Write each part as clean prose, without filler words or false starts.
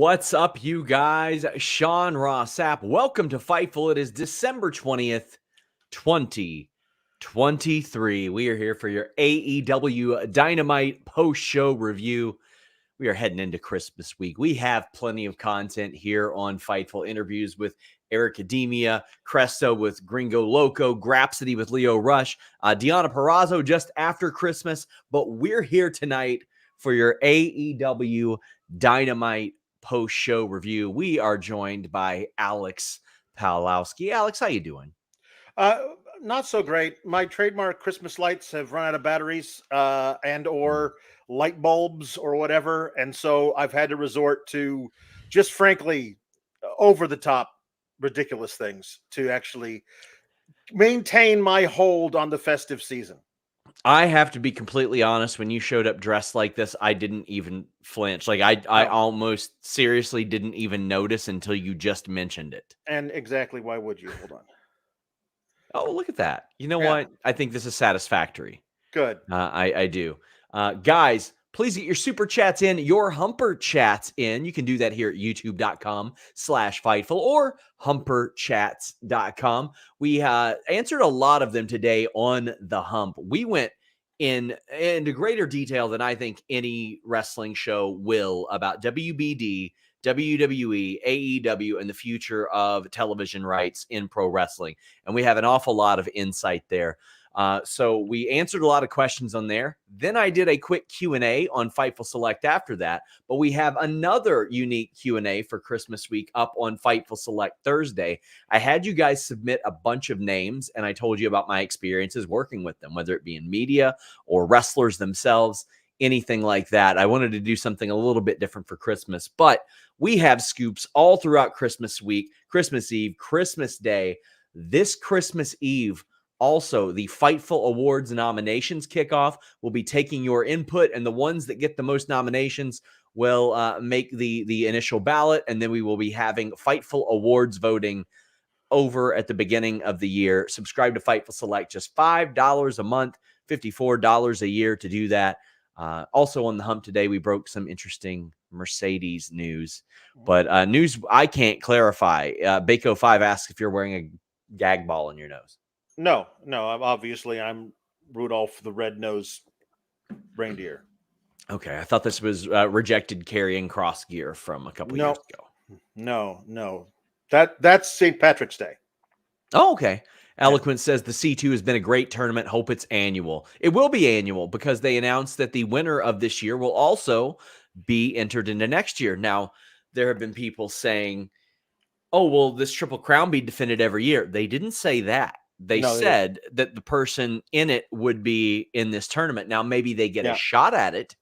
What's up, you guys? Sean Ross Sapp. Welcome to Fightful. It is December 20th, 2023. We are here for your AEW Dynamite post-show review. We are heading into Christmas week. We have plenty of content here on Fightful. Interviews with Eric Academia, Cresto with Gringo Loco, Grapsody with Leo Rush, Deonna Purrazzo just after Christmas. But we're here tonight for your AEW Dynamite post-show review. We are joined by Alex Pawlowski. Alex, how you doing? Not so great. My trademark Christmas lights have run out of batteries and or light bulbs or whatever. And so I've had to resort to just frankly over-the-top ridiculous things to actually maintain my hold on the festive season. I have to be completely honest. When you showed up dressed like this, I didn't even flinch. I almost seriously didn't even notice until you just mentioned it. And exactly why would you? Hold on. Oh, look at that. You know what? I think this is satisfactory. Good. I do. Guys, please get your super chats in, your humper chats in. You can do that here at youtube.com/Fightful or humperchats.com. We answered a lot of them today on the hump. We went into greater detail than I think any wrestling show will about WBD, WWE, AEW, and the future of television rights in pro wrestling. And we have an awful lot of insight there. So we answered a lot of questions on there. Then I did a quick Q&A on Fightful Select after that. But we have another unique Q&A for Christmas week up on Fightful Select Thursday. I had you guys submit a bunch of names, and I told you about my experiences working with them, whether it be in media or wrestlers themselves, anything like that. I wanted to do something a little bit different for Christmas, but we have scoops all throughout Christmas week, Christmas Eve, Christmas Day, this Christmas Eve. Also, the Fightful Awards nominations kickoff. We'll be taking your input, and the ones that get the most nominations will make the initial ballot, and then we will be having Fightful Awards voting over at the beginning of the year. Subscribe to Fightful Select, just $5 a month, $54 a year to do that. Also on the hump today, we broke some interesting Mercedes news, but news I can't clarify. Bako 5 asks if you're wearing a gag ball in your nose. No. Obviously, I'm Rudolph the Red-Nosed Reindeer. Okay, I thought this was rejected carrying cross gear from a couple years ago. No. That's St. Patrick's Day. Oh, okay. Eloquent says the C2 has been a great tournament. Hope it's annual. It will be annual because they announced that the winner of this year will also be entered into next year. Now, there have been people saying, oh, will this Triple Crown be defended every year? They didn't say that. They said that the person in it would be in this tournament. Now, maybe they get a shot at it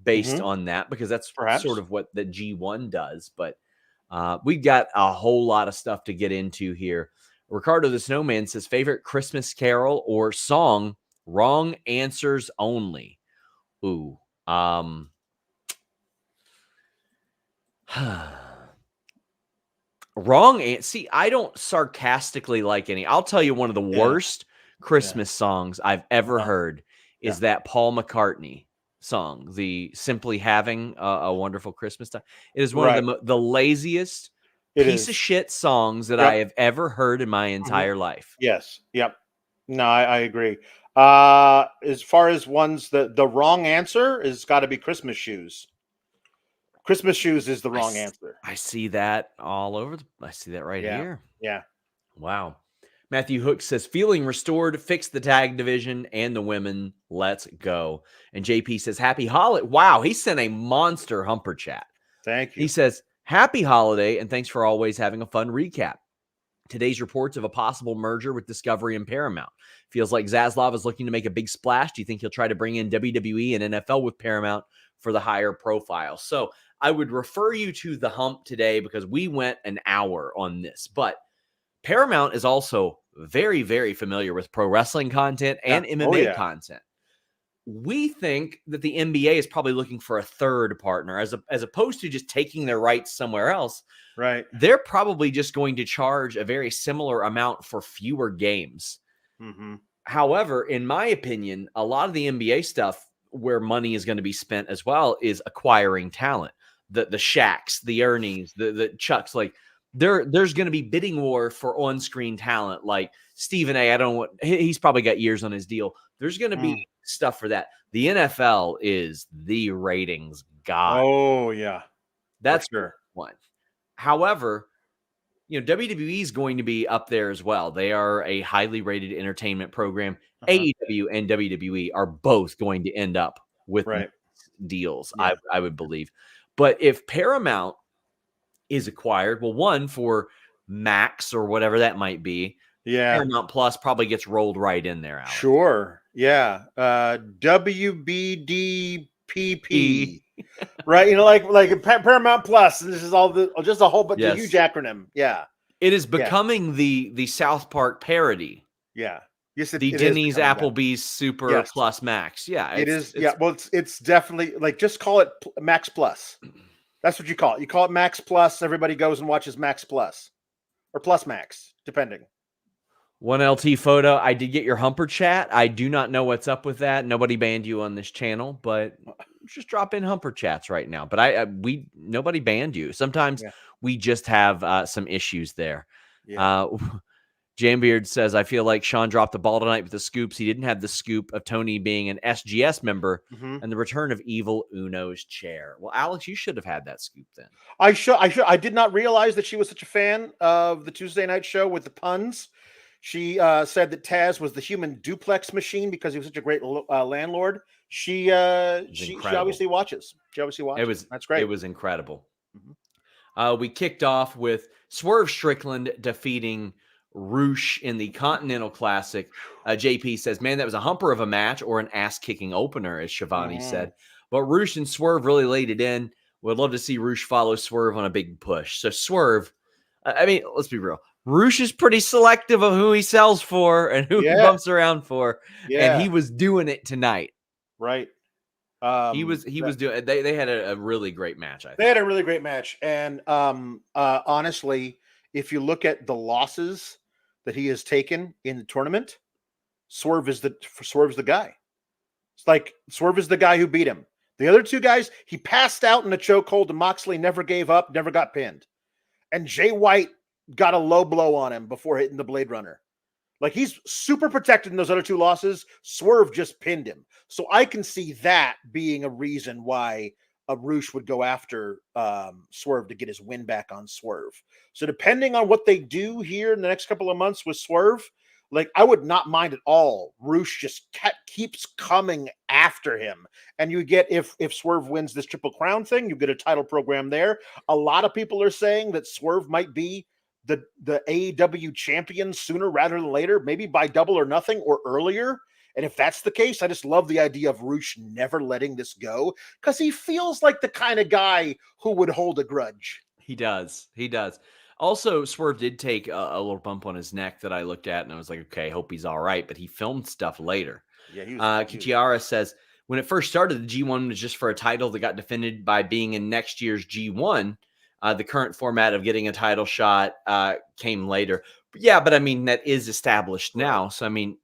based on that, because that's sort of what the G1 does. But we've got a whole lot of stuff to get into here. Ricardo the Snowman says, favorite Christmas carol or song? Wrong answers only. Ooh. Wrong. See, I don't sarcastically like any. I'll tell you one of the worst Christmas songs I've ever heard is that Paul McCartney song, the Simply Having a Wonderful Christmas Time. It is one of the laziest piece of shit songs that I have ever heard in my entire life. Yes. Yep. No, I agree. As far as ones, the wrong answer has got to be Christmas Shoes. Christmas Shoes is the wrong answer. I see that all over. I see that right here. Yeah. Wow. Matthew Hook says, feeling restored, fix the tag division and the women. Let's go. And JP says, happy holiday. Wow. He sent a monster humper chat. Thank you. He says, happy holiday, and thanks for always having a fun recap. Today's reports of a possible merger with Discovery and Paramount. Feels like Zaslav is looking to make a big splash. Do you think he'll try to bring in WWE and NFL with Paramount for the higher profile? So I would refer you to the hump today because we went an hour on this. But Paramount is also very, very familiar with pro wrestling content and MMA content. We think that the NBA is probably looking for a third partner as opposed to just taking their rights somewhere else. Right. They're probably just going to charge a very similar amount for fewer games. Mm-hmm. However, in my opinion, a lot of the NBA stuff where money is going to be spent as well is acquiring talent. the Shaqs, the Ernies, the Chucks. Like there's going to be bidding war for on-screen talent. Like Stephen A. I don't know what he's probably got years on his deal. There's going to be stuff for that. The NFL is the ratings god. Oh yeah, that's sure. One. However, WWE is going to be up there as well. They are a highly rated entertainment program. AEW and WWE are both going to end up with deals, I would believe. But if Paramount is acquired, well, one for Max or whatever that might be, Paramount Plus probably gets rolled right in there, Alex. Sure. Yeah. WBDPP. Right. Like Paramount Plus. And this is just a whole bunch of huge acronym. Yeah. It is becoming the South Park parody. Yeah. Yes, the Denny's Applebee's Super Plus Max. Yeah. It is. Well, it's definitely like, just call it Max Plus. That's what you call it. You call it Max Plus. Everybody goes and watches Max Plus or Plus Max, depending. One LT photo. I did get your Humper chat. I do not know what's up with that. Nobody banned you on this channel, but just drop in Humper chats right now. But nobody banned you. Sometimes we just have some issues there. Yeah. Jambeard says, I feel like Sean dropped the ball tonight with the scoops. He didn't have the scoop of Toni being an SGS member and the return of Evil Uno's chair. Well, Alex, you should have had that scoop then. I did not realize that she was such a fan of the Tuesday night show with the puns. She said that Taz was the human duplex machine because he was such a great landlord. She obviously watches. That's great. It was incredible. We kicked off with Swerve Strickland defeating Rouch in the Continental Classic. JP says, man, that was a humper of a match or an ass-kicking opener, as Shivani said. But Rouch and Swerve really laid it in. Would love to see Rouch follow Swerve on a big push. So Swerve, I mean, let's be real. Rouch is pretty selective of who he sells for and who he bumps around for. And he was doing it tonight. Right. He was doing. They had a really great match. I think they had a really great match, and honestly, if you look at the losses that he has taken in the tournament, Swerve is the guy. It's like Swerve is the guy who beat him. The other two guys, he passed out in a chokehold, and Moxley never gave up, never got pinned, and Jay White got a low blow on him before hitting the Blade Runner. Like, he's super protected in those other two losses. Swerve just pinned him. So I can see that being a reason why Rouch would go after Swerve to get his win back on Swerve. So depending on what they do here in the next couple of months with Swerve, like, I would not mind at all. Rouch just keeps coming after him. And you get, if Swerve wins this Triple Crown thing, you get a title program there. A lot of people are saying that Swerve might be the AEW champion sooner rather than later, maybe by Double or Nothing or earlier. And if that's the case, I just love the idea of Rouch never letting this go, because he feels like the kind of guy who would hold a grudge. He does. Also, Swerve did take a little bump on his neck that I looked at, and I was like, okay, hope he's all right. But he filmed stuff later. Yeah, Kichiara says, when it first started, the G1 was just for a title that got defended by being in next year's G1. The current format of getting a title shot came later. But I mean, that is established now. So, I mean,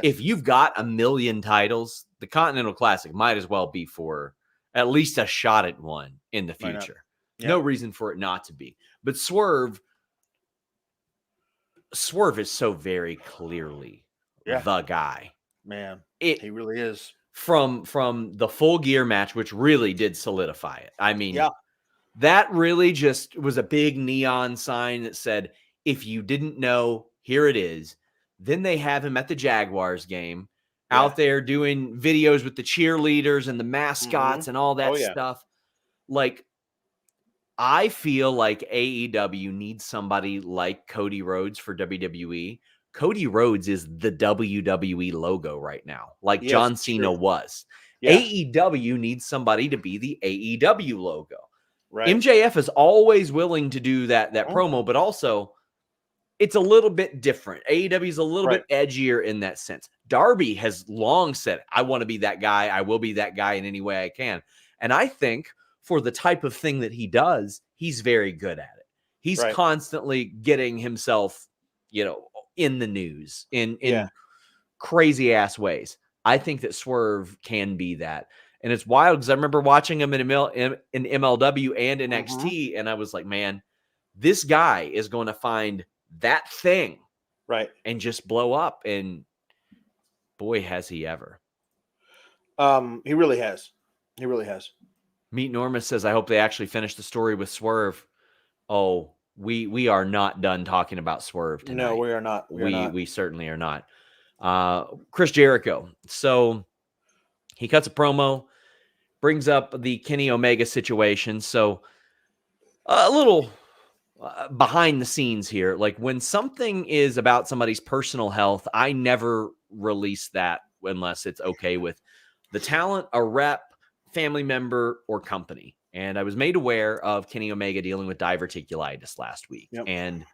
if you've got 1 million titles, the Continental Classic might as well be for at least a shot at one in the future. No reason for it not to be. But Swerve is so very clearly the guy. Man, he really is. From the Full Gear match, which really did solidify it. I mean, that really just was a big neon sign that said, if you didn't know, here it is. Then they have him at the Jaguars game out there doing videos with the cheerleaders and the mascots and all that stuff. Like, I feel like AEW needs somebody like Cody Rhodes for WWE. Cody Rhodes is the WWE logo right now, like John Cena was. AEW needs somebody to be the AEW logo. Right. MJF is always willing to do that promo, but also it's a little bit different. AEW is a little bit edgier in that sense. Darby has long said, I want to be that guy. I will be that guy in any way I can. And I think for the type of thing that he does, he's very good at it. He's constantly getting himself, in the news in crazy ass ways. I think that Swerve can be that. And it's wild because I remember watching him in MLW and in Mm-hmm. NXT, and I was like, man, this guy is going to find that thing, right, and just blow up. And boy, has he ever. He really has. He really has. Meet Norma says, I hope they actually finish the story with Swerve. Oh, we are not done talking about Swerve tonight. No, we are not. We certainly are not. Chris Jericho. So he cuts a promo, brings up the Kenny Omega situation. So a little behind the scenes here. Like when something is about somebody's personal health, I never release that unless it's okay with the talent, a rep, family member, or company. And I was made aware of Kenny Omega dealing with diverticulitis last week. Yep. And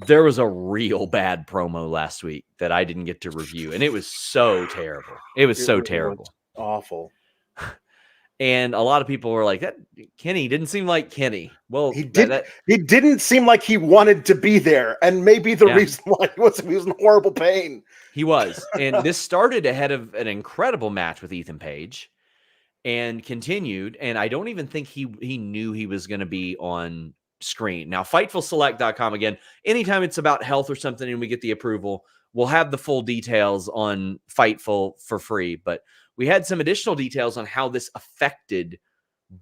there was a real bad promo last week that I didn't get to review. And it was so terrible. It was so terrible. Awful. And a lot of people were like, "That Kenny didn't seem like Kenny." Well, he didn't seem like he wanted to be there, and maybe the reason why he was in horrible pain. He was, and this started ahead of an incredible match with Ethan Page, and continued. And I don't even think he knew he was going to be on screen. Now, FightfulSelect.com again. Anytime it's about health or something, and we get the approval, we'll have the full details on Fightful for free, but we had some additional details on how this affected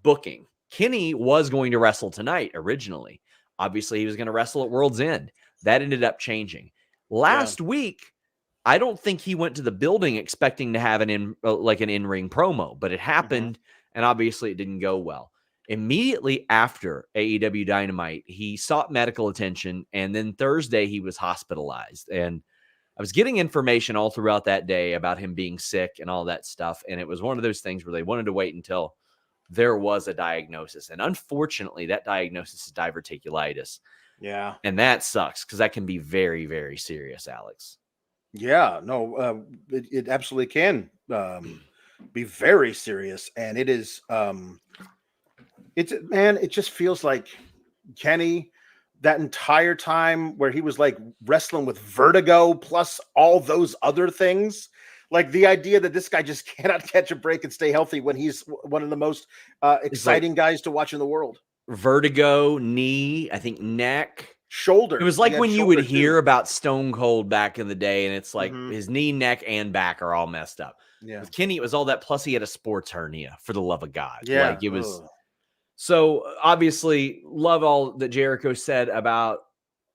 booking. Kenny was going to wrestle tonight originally. Obviously, he was going to wrestle at World's End. That ended up changing. Last week, I don't think he went to the building expecting to have an in-ring promo, but it happened, and obviously it didn't go well. Immediately after AEW Dynamite, he sought medical attention, and then Thursday he was hospitalized. And I was getting information all throughout that day about him being sick and all that stuff. And it was one of those things where they wanted to wait until there was a diagnosis. And unfortunately, that diagnosis is diverticulitis. Yeah. And that sucks because that can be very, very serious, Alex. Yeah, no, it absolutely can be very serious. And it is, it just feels like Kenny, that entire time where he was like wrestling with vertigo plus all those other things, like the idea that this guy just cannot catch a break and stay healthy when he's one of the most exciting guys to watch in the world. Vertigo, knee, I think neck, shoulder. It was like when you would hear about Stone Cold back in the day, and it's like his knee, neck, and back are all messed up. Yeah. With Kenny, it was all that. Plus, he had a sports hernia, for the love of God. Yeah. Like it was. So obviously, love all that Jericho said about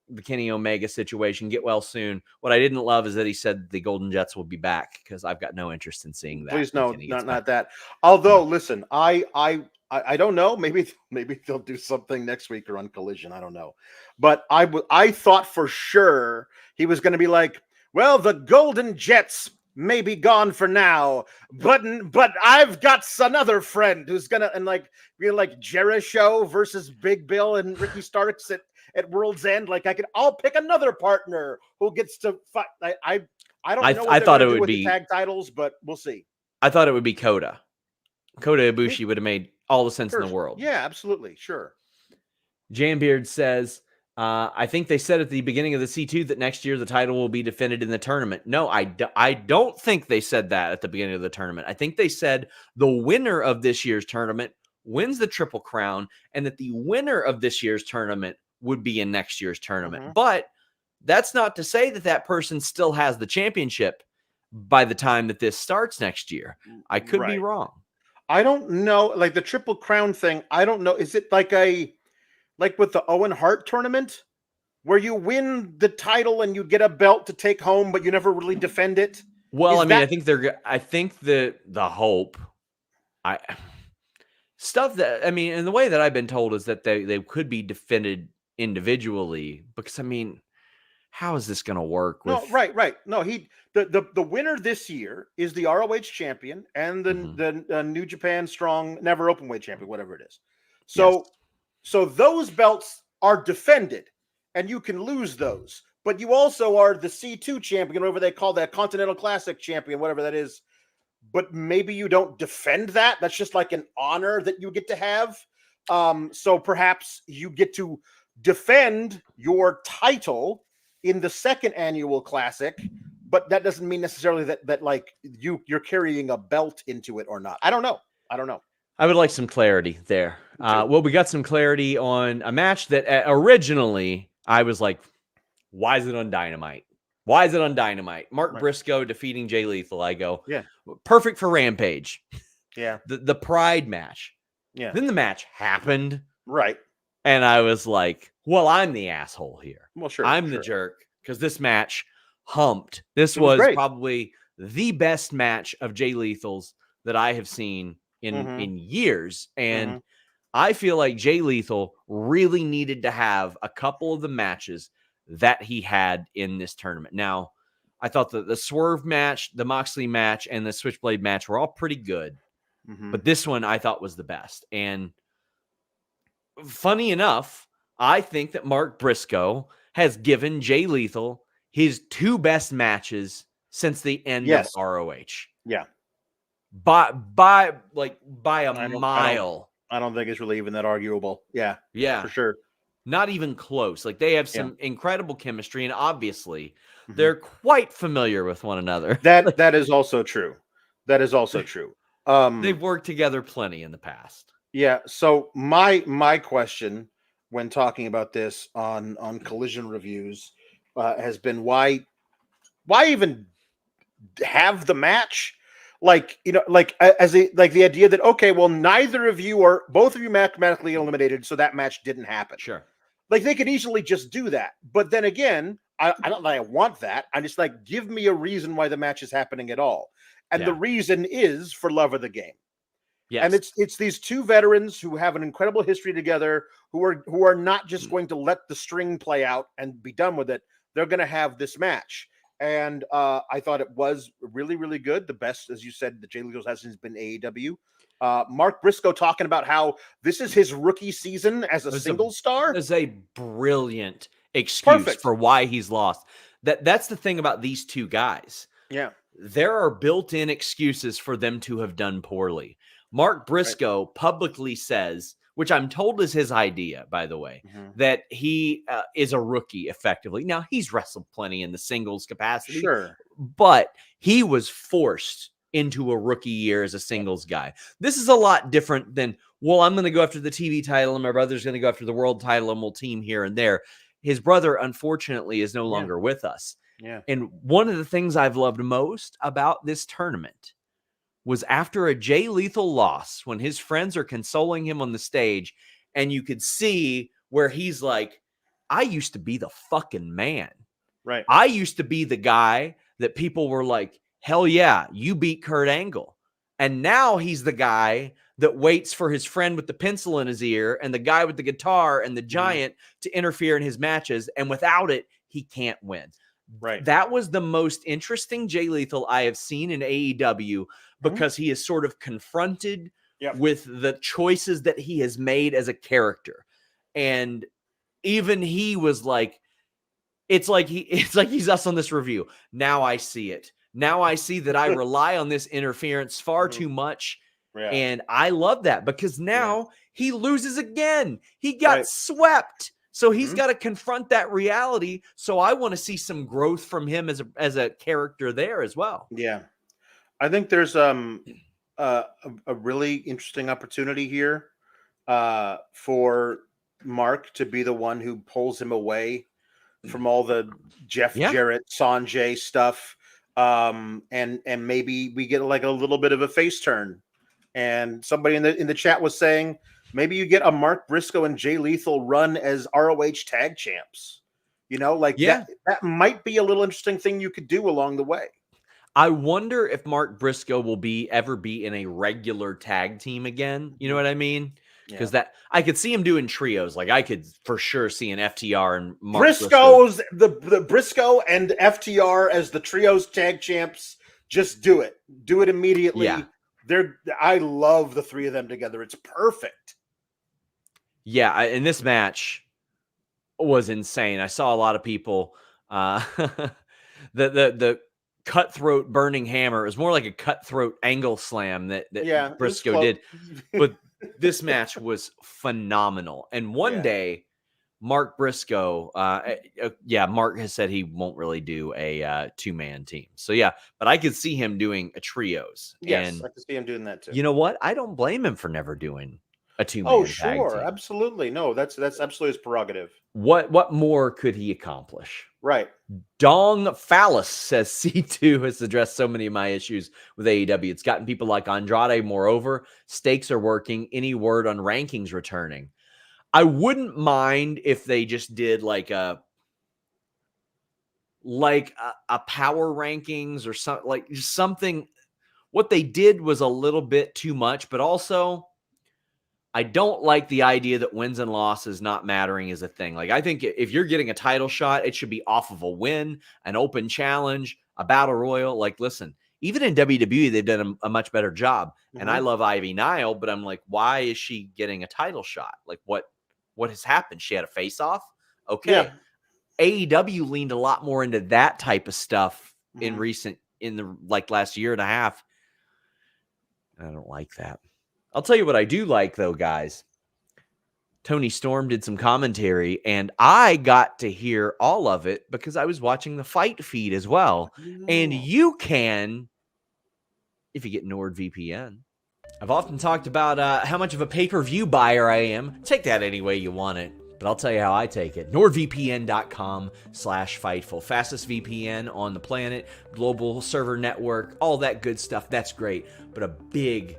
the Kenny Omega situation. Get well soon. What I didn't love is that he said the Golden Jets will be back, because I've got no interest in seeing that. Please no, not that. Although, listen, I don't know. Maybe they'll do something next week or on Collision. I don't know. But I thought for sure he was going to be like, well, the Golden Jets may be gone for now, but I've got another friend who's gonna, and like we're like Jericho versus Big Bill and Ricky Starks at World's End. Like I'll pick another partner who gets to fight. I don't know. I thought it would be tag titles, but we'll see. I thought it would be Kota Ibushi would have made all the sense in the world. Yeah, absolutely, sure. Jambeard says, I think they said at the beginning of the C2 that next year the title will be defended in the tournament. No, I don't think they said that at the beginning of the tournament. I think they said the winner of this year's tournament wins the Triple Crown, and that the winner of this year's tournament would be in next year's tournament. But that's not to say that that person still has the championship by the time that this starts next year. I could be wrong. I don't know. Like the Triple Crown thing, I don't know. Is it like with the Owen Hart tournament where you win the title and you get a belt to take home, but you never really defend it? Well, I think the hope, and the way that I've been told is that they could be defended individually, because how is this going to work? No, right. No, the winner this year is the ROH champion and the New Japan Strong Never Openweight champion, whatever it is. So those belts are defended, and you can lose those. But you also are the C2 champion, whatever they call that, Continental Classic champion, whatever that is. But maybe you don't defend that. That's just like an honor that you get to have. So perhaps you get to defend your title in the second annual classic, but that doesn't mean necessarily that like you're carrying a belt into it or not. I don't know. I would like some clarity there. Well, we got some clarity on a match that originally I was like, why is it on Dynamite? Why is it on Dynamite? Mark Briscoe defeating Jay Lethal. I go, yeah, perfect for Rampage. Yeah. The Pride match. Yeah. Then the match happened. Right. And I was like, well, I'm the asshole here. Well, sure. I'm the jerk because this match humped. This was probably the best match of Jay Lethal's that I have seen in years. And I feel like Jay Lethal really needed to have a couple of the matches that he had in this tournament. Now, I thought the Swerve match, the Moxley match, and the Switchblade match were all pretty good. But this one I thought was the best. And funny enough, I think that Mark Briscoe has given Jay Lethal his 2 best matches since the end of ROH. Yeah. By a mile. I don't think it's really even that arguable. Yeah. Yeah. For sure. Not even close. Like they have some incredible chemistry, and obviously they're quite familiar with one another. That is also true. That is also true. They've worked together plenty in the past. Yeah. So my question when talking about this on Collision Reviews has been why even have the match? Like, as the idea that, okay, well, neither of you or both of you mathematically eliminated, so that match didn't happen. Sure. Like they could easily just do that. But then again, I don't like I want that. I just like give me a reason why the match is happening at all. And the reason is for love of the game. Yes. And it's these 2 veterans who have an incredible history together, who are not just going to let the string play out and be done with it. They're going to have this match. And I thought it was really, really good. The best, as you said, the Jay Lethal has been AEW. Mark Briscoe talking about how this is his rookie season as a singles star. Is a brilliant excuse for why he's lost. That's the thing about these 2 guys. Yeah. There are built-in excuses for them to have done poorly. Mark Briscoe publicly says, which I'm told is his idea, by the way, that he is a rookie effectively. Now, he's wrestled plenty in the singles capacity, sure, but he was forced into a rookie year as a singles guy. This is a lot different than, well, I'm going to go after the TV title and my brother's going to go after the world title and we'll team here and there. His brother, unfortunately, is no longer with us. Yeah. And one of the things I've loved most about this tournament was after a Jay Lethal loss, when his friends are consoling him on the stage, and you could see where he's like, I used to be the fucking man. Right. I used to be the guy that people were like, hell yeah, you beat Kurt Angle. And now he's the guy that waits for his friend with the pencil in his ear and the guy with the guitar and the giant to interfere in his matches. And without it, he can't win. Right. That was the most interesting Jay Lethal I have seen in AEW because he is sort of confronted with the choices that he has made as a character. And even he was like, it's like he's us on this review. Now I see it. Now I see that I rely on this interference far too much. Yeah. And I love that because now he loses again. He got swept. So he's got to confront that reality. So I want to see some growth from him as a character there as well. Yeah. I think there's a really interesting opportunity here for Mark to be the one who pulls him away from all the Jeff Jarrett, Sanjay stuff. And maybe we get like a little bit of a face turn. And somebody in the chat was saying, maybe you get a Mark Briscoe and Jay Lethal run as ROH tag champs. That might be a little interesting thing you could do along the way. I wonder if Mark Briscoe will ever be in a regular tag team again. You know what I mean? Because that I could see him doing trios. Like I could for sure see an FTR and Mark Briscoe's the Briscoe and FTR as the trios tag champs. Just do it. Do it immediately. Yeah. I love the 3 of them together. It's perfect. Yeah, and this match was insane. I saw a lot of people. The cutthroat burning hammer is more like a cutthroat angle slam that Briscoe did. But this match was phenomenal. And one day Mark Briscoe. Yeah, Mark has said he won't really do a 2-man team. So yeah, but I could see him doing a trios. Yes, And I can see him doing that too. you know what? I don't blame him for never doing a 2-man Oh, tag sure, team. absolutely. No, that's absolutely his prerogative. What more could he accomplish? Right. Dong Phallus says C2 has addressed so many of my issues with AEW. It's gotten people like Andrade. Moreover, stakes are working. Any word on rankings returning? I wouldn't mind if they just did like a power rankings or something, like something. What they did was a little bit too much, but also I don't like the idea that wins and losses not mattering is a thing. Like, I think if you're getting a title shot, it should be off of a win, an open challenge, a battle royal. Like, listen, even in WWE, they've done a much better job. And I love Ivy Nile, but I'm like, why is she getting a title shot? Like, what has happened? She had a face off. Okay. Yeah. AEW leaned a lot more into that type of stuff in the last year and a half. I don't like that. I'll tell you what I do like, though, guys. Toni Storm did some commentary, and I got to hear all of it because I was watching the fight feed as well. And you can, if you get NordVPN. I've often talked about how much of a pay-per-view buyer I am. Take that any way you want it, but I'll tell you how I take it. NordVPN.com/Fightful. Fastest VPN on the planet, global server network, all that good stuff. That's great. But a big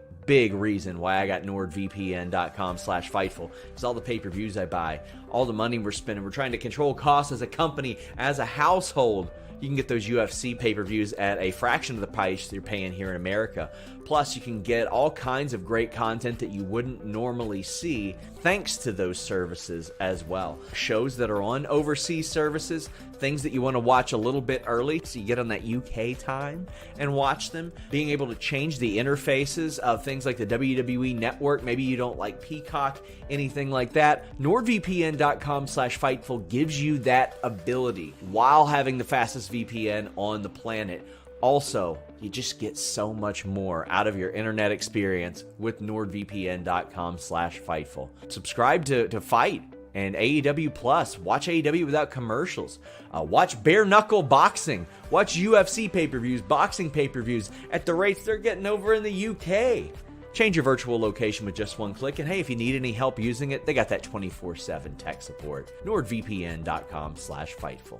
reason why I got NordVPN.com/Fightful is all the pay-per-views I buy, all the money we're spending. We're trying to control costs as a company, as a household. You can get those UFC pay-per-views at a fraction of the price you're paying here in America. Plus, you can get all kinds of great content that you wouldn't normally see thanks to those services as well. Shows that are on overseas services, things that you want to watch a little bit early so you get on that UK time and watch them. Being able to change the interfaces of things like the WWE Network. Maybe you don't like Peacock, anything like that. NordVPN.com/Fightful gives you that ability while having the fastest VPN on the planet. Also, you just get so much more out of your internet experience with NordVPN.com/Fightful. Subscribe to Fight and AEW Plus. Watch AEW without commercials. Watch bare knuckle boxing. Watch UFC pay-per-views, boxing pay-per-views at the rates they're getting over in the UK. Change your virtual location with just one click. And hey, if you need any help using it, they got that 24/7 tech support. NordVPN.com/Fightful.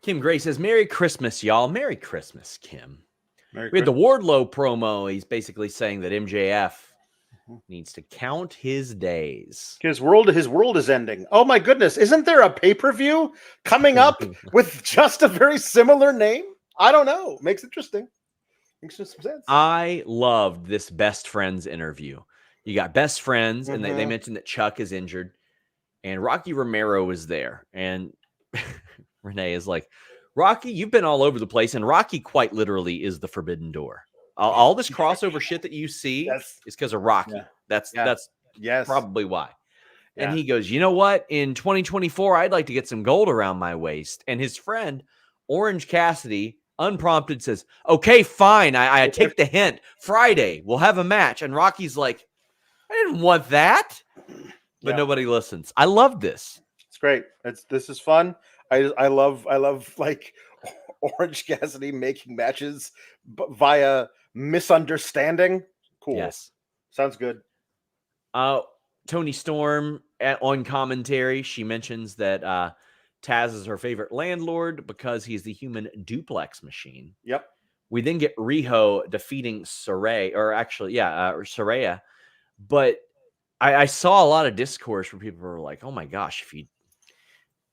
Kim Gray says, Merry Christmas, y'all. Merry Christmas, Kim. We had the Wardlow promo. He's basically saying that MJF needs to count his days. His world is ending. Oh my goodness. Isn't there a pay-per-view coming up with just a very similar name? I don't know. Makes it interesting. Makes some sense. I loved this Best Friends interview. You got Best Friends, and they mentioned that Chuck is injured, and Rocky Romero is there. And Renee is like, Rocky, you've been all over the place. And Rocky quite literally is the forbidden door. All this crossover shit that you see is because of Rocky. Yeah. That's probably why. Yeah. And he goes, you know what? In 2024, I'd like to get some gold around my waist. And his friend, Orange Cassidy, unprompted says, okay, fine. I take the hint. Friday, we'll have a match. And Rocky's like, I didn't want that. But nobody listens. I love this. It's great. This is fun. I love like Orange Cassidy making matches via misunderstanding. Cool. Yes. Sounds good. Toni Storm on commentary, she mentions that Taz is her favorite landlord because he's the human duplex machine. Yep. We then get Riho defeating Saraya. But I saw a lot of discourse where people were like, oh my gosh,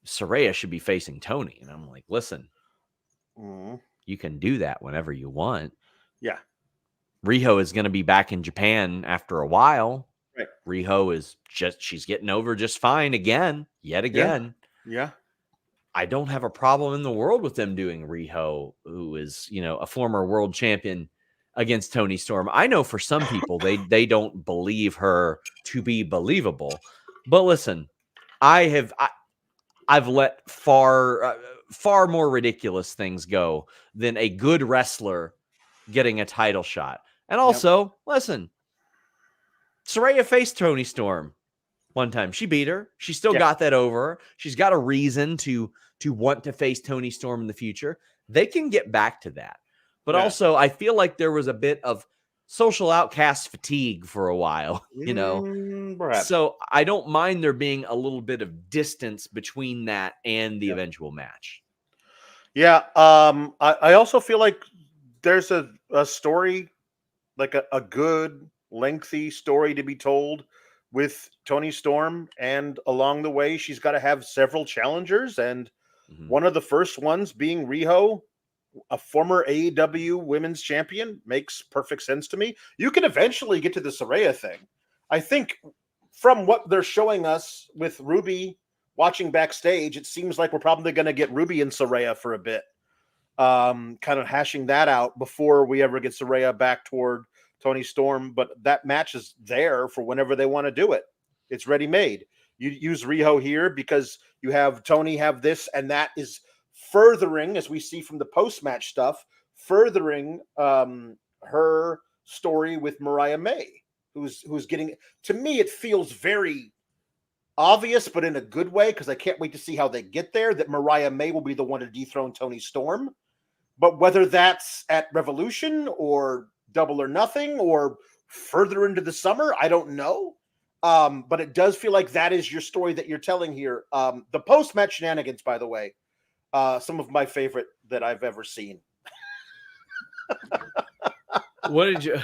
Saraya should be facing Toni. And I'm like, listen, you can do that whenever you want. Yeah. Riho is going to be back in Japan after a while. Right. Riho is she's getting over just fine yet again. Yeah. I don't have a problem in the world with them doing Riho, who is, a former world champion, against Toni Storm. I know for some people, they don't believe her to be believable. But listen, I've let far more ridiculous things go than a good wrestler getting a title shot. And also, listen, Saraya faced Toni Storm one time. She beat her. She still got that over her. She's got a reason to want to face Toni Storm in the future. They can get back to that. But also, I feel like there was a bit of social outcast fatigue for a while, Perhaps. So I don't mind there being a little bit of distance between that and the eventual match. Yeah. I also feel like there's a story, like a good, lengthy story to be told with Toni Storm. And along the way, she's got to have several challengers. And one of the first ones being Riho, a former AEW women's champion, makes perfect sense to me. You can eventually get to the Saraya thing. I think from what they're showing us with Ruby watching backstage, it seems like we're probably going to get Ruby and Saraya for a bit. Kind of hashing that out before we ever get Saraya back toward Toni Storm. But that match is there for whenever they want to do it. It's ready made. You use Riho here because you have Toni have this, and that is furthering, as we see from the post-match stuff, furthering her story with Mariah May, who's getting, to me, it feels very obvious, but in a good way, because I can't wait to see how they get there, that Mariah May will be the one to dethrone Toni Storm. But whether that's at Revolution or Double or Nothing or further into the summer, I don't know. But it does feel like that is your story that you're telling here. The post-match shenanigans, by the way, some of my favorite that I've ever seen. What did you...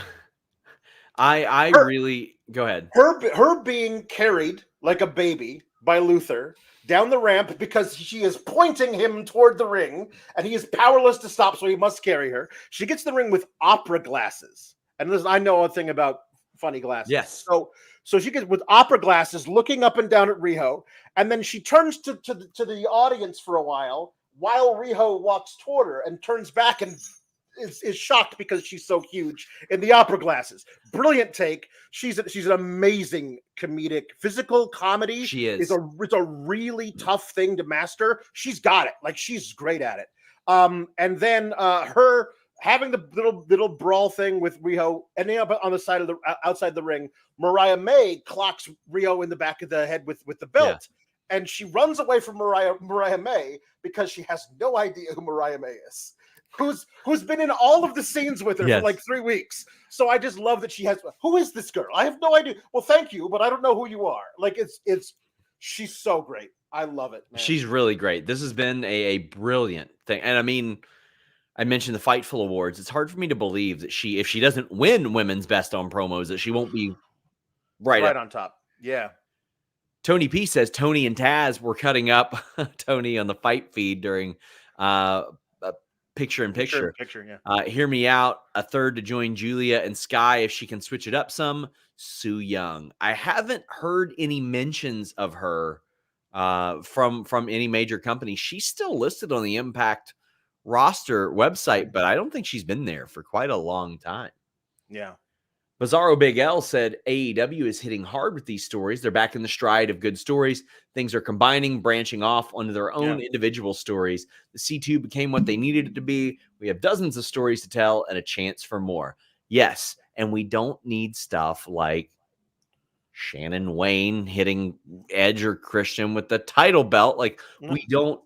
really... Go ahead. Her being carried like a baby by Luther down the ramp because she is pointing him toward the ring and he is powerless to stop, so he must carry her. She gets the ring with opera glasses. And listen, I know a thing about funny glasses. Yes. So she gets with opera glasses looking up and down at Riho, and then she turns to the audience for a while Riho walks toward her and turns back and is shocked because she's so huge in the opera glasses. Brilliant take. She's an amazing comedic, physical comedy. She is. It's a really tough thing to master. She's got it. Like, she's great at it. And then her having the little brawl thing with Riho, ending up on the side of the outside the ring. Mariah May clocks Riho in the back of the head with the belt, and she runs away from Mariah May because she has no idea who Mariah May is. Who's been in all of the scenes with her for like 3 weeks. So I just love that she has. Who is this girl? I have no idea. Well, thank you, but I don't know who you are. Like, she's so great. I love it, man. She's really great. This has been a brilliant thing. And I mean, I mentioned the Fightful Awards. It's hard for me to believe that if she doesn't win Women's Best on Promos, that she won't be right on top. Yeah. Tony P says Tony and Taz were cutting up Tony on the fight feed during picture-in-picture. Hear me out. A third to join Julia and Sky if she can switch it up some. Sue Young. I haven't heard any mentions of her from any major company. She's still listed on the Impact roster website, but I don't think she's been there for quite a long time. Yeah. Bizarro Big L said AEW is hitting hard with these stories. They're back in the stride of good stories. Things are combining, branching off onto their own individual stories. The C2 became what they needed it to be. We have dozens of stories to tell and a chance for more. Yes, and we don't need stuff like Shannon Wayne hitting Edge or Christian with the title belt. Like, we don't...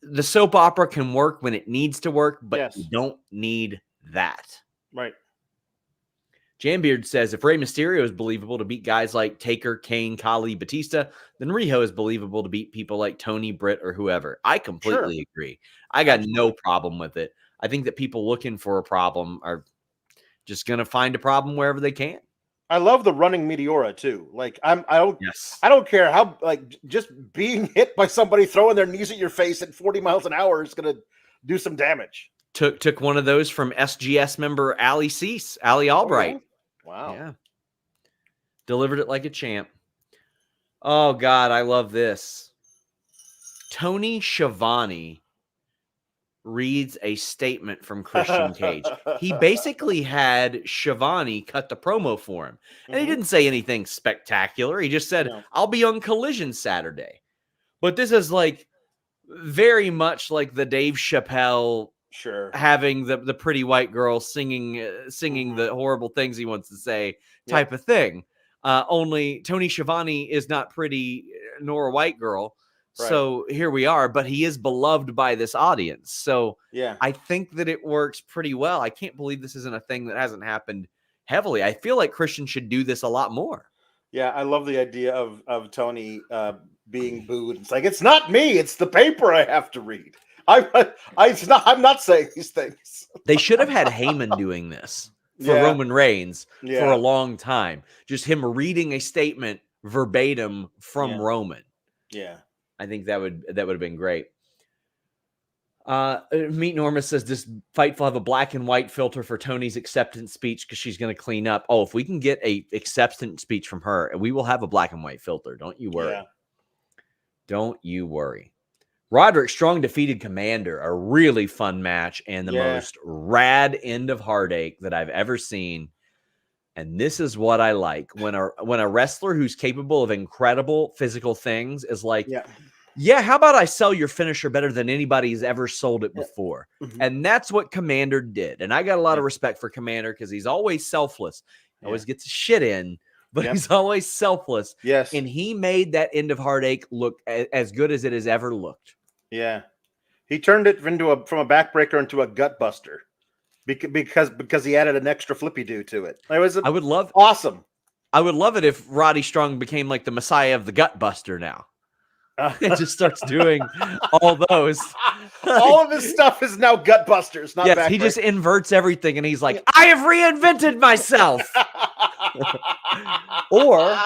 The soap opera can work when it needs to work, but you don't need that. Right. Jambeard says, if Rey Mysterio is believable to beat guys like Taker, Kane, Kali, Batista, then Riho is believable to beat people like Tony, Britt, or whoever. I completely agree. I got no problem with it. I think that people looking for a problem are just going to find a problem wherever they can. I love the running Meteora too. Like, I don't care how, like, just being hit by somebody throwing their knees at your face at 40 miles an hour is going to do some damage. Took one of those from SGS member Ali Albright. Wow. Yeah. Delivered it like a champ. Oh, God, I love this. Tony Schiavone reads a statement from Christian Cage. He basically had Schiavone cut the promo for him. And he didn't say anything spectacular. He just said, I'll be on Collision Saturday. But this is like very much like the Dave Chappelle having the pretty white girl singing the horrible things he wants to say type of thing. Only Tony Schiavone is not pretty nor a white girl. Right. So here we are, but he is beloved by this audience. So Yeah. I think that it works pretty well. I can't believe this isn't a thing that hasn't happened heavily. I feel like Christian should do this a lot more. Yeah, I love the idea of Tony being booed. It's like, it's not me, it's the paper I have to read. I'm not saying these things. They should have had Heyman doing this for Yeah. Roman Reigns for Yeah. a long time. Just him reading a statement verbatim from Yeah. Roman. Yeah. I think that would have been great. Meet Norma says, does Fightful have a black and white filter for Tony's acceptance speech because she's going to clean up? Oh, if we can get a acceptance speech from her, we will have a black and white filter. Don't you worry. Yeah. Don't you worry. Roderick Strong defeated Komander, a really fun match and the most rad end of Heartache that I've ever seen. And this is what I like when a wrestler who's capable of incredible physical things is like, yeah, how about I sell your finisher better than anybody's ever sold it before? Mm-hmm. And that's what Komander did. And I got a lot of respect for Komander because he's always selfless. Always gets his shit in, but he's always selfless. Yes. And he made that end of Heartache look as good as it has ever looked. Yeah. He turned it from a backbreaker into a gut buster because he added an extra flippy do to it. I would love awesome. I would love it if Roddy Strong became like the messiah of the gut buster now. It just starts doing all those. All of his stuff is now gut busters, not yes, he just inverts everything and he's like, I have reinvented myself. Or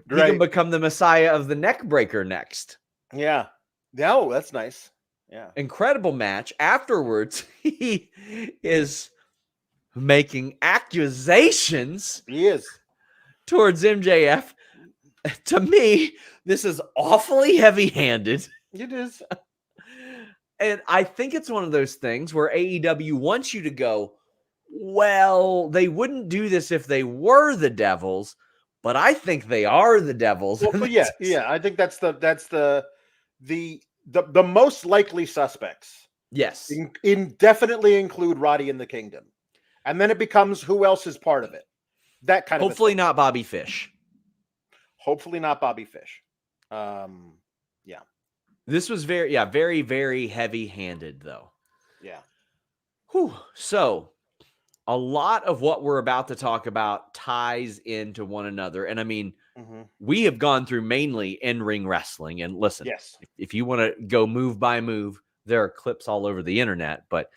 he can become the messiah of the neck breaker next. Yeah. No, that's nice. Yeah. Incredible match. Afterwards, he is making accusations. He is. Towards MJF. To me, this is awfully heavy-handed. It is. And I think it's one of those things where AEW wants you to go, well, they wouldn't do this if they were the Devils, but I think they are the Devils. Well, yeah. I think that's the most likely suspects. Yes. Definitely include Roddy and the Kingdom. And then it becomes who else is part of it. That kind of hopefully not Bobby Fish. Hopefully not Bobby Fish. Yeah. This was very, very heavy-handed, though. Yeah. Whew. So, a lot of what we're about to talk about ties into one another. And I mean, we have gone through mainly in-ring wrestling. And listen, if you want to go move by move, there are clips all over the internet. But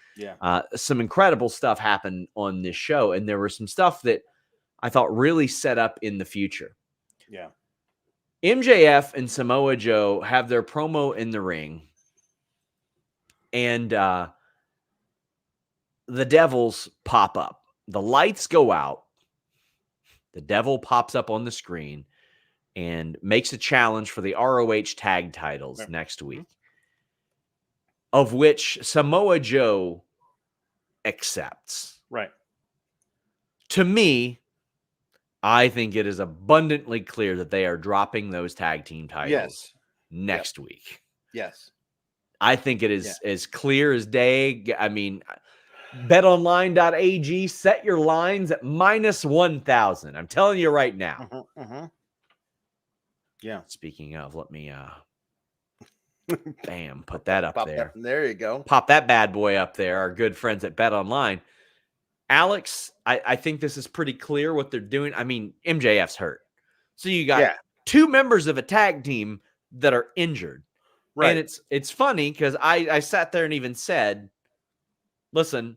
some incredible stuff happened on this show. And there was some stuff that I thought really set up in the future. Yeah. MJF and Samoa Joe have their promo in the ring. And the Devils pop up. The lights go out. The Devil pops up on the screen and makes a challenge for the ROH tag titles next week, of which Samoa Joe accepts. Right. To me, I think it is abundantly clear that they are dropping those tag team titles next week. Yes. I think it is as clear as day. I mean, betonline.ag, set your lines at -1,000. I'm telling you right now. Yeah. Speaking of, let me bam, put that up there. There you go. Pop that bad boy up there. Our good friends at BetOnline. Alex, I think this is pretty clear what they're doing. I mean, MJF's hurt. So you got two members of a tag team that are injured. Right. And it's funny because I sat there and even said, listen,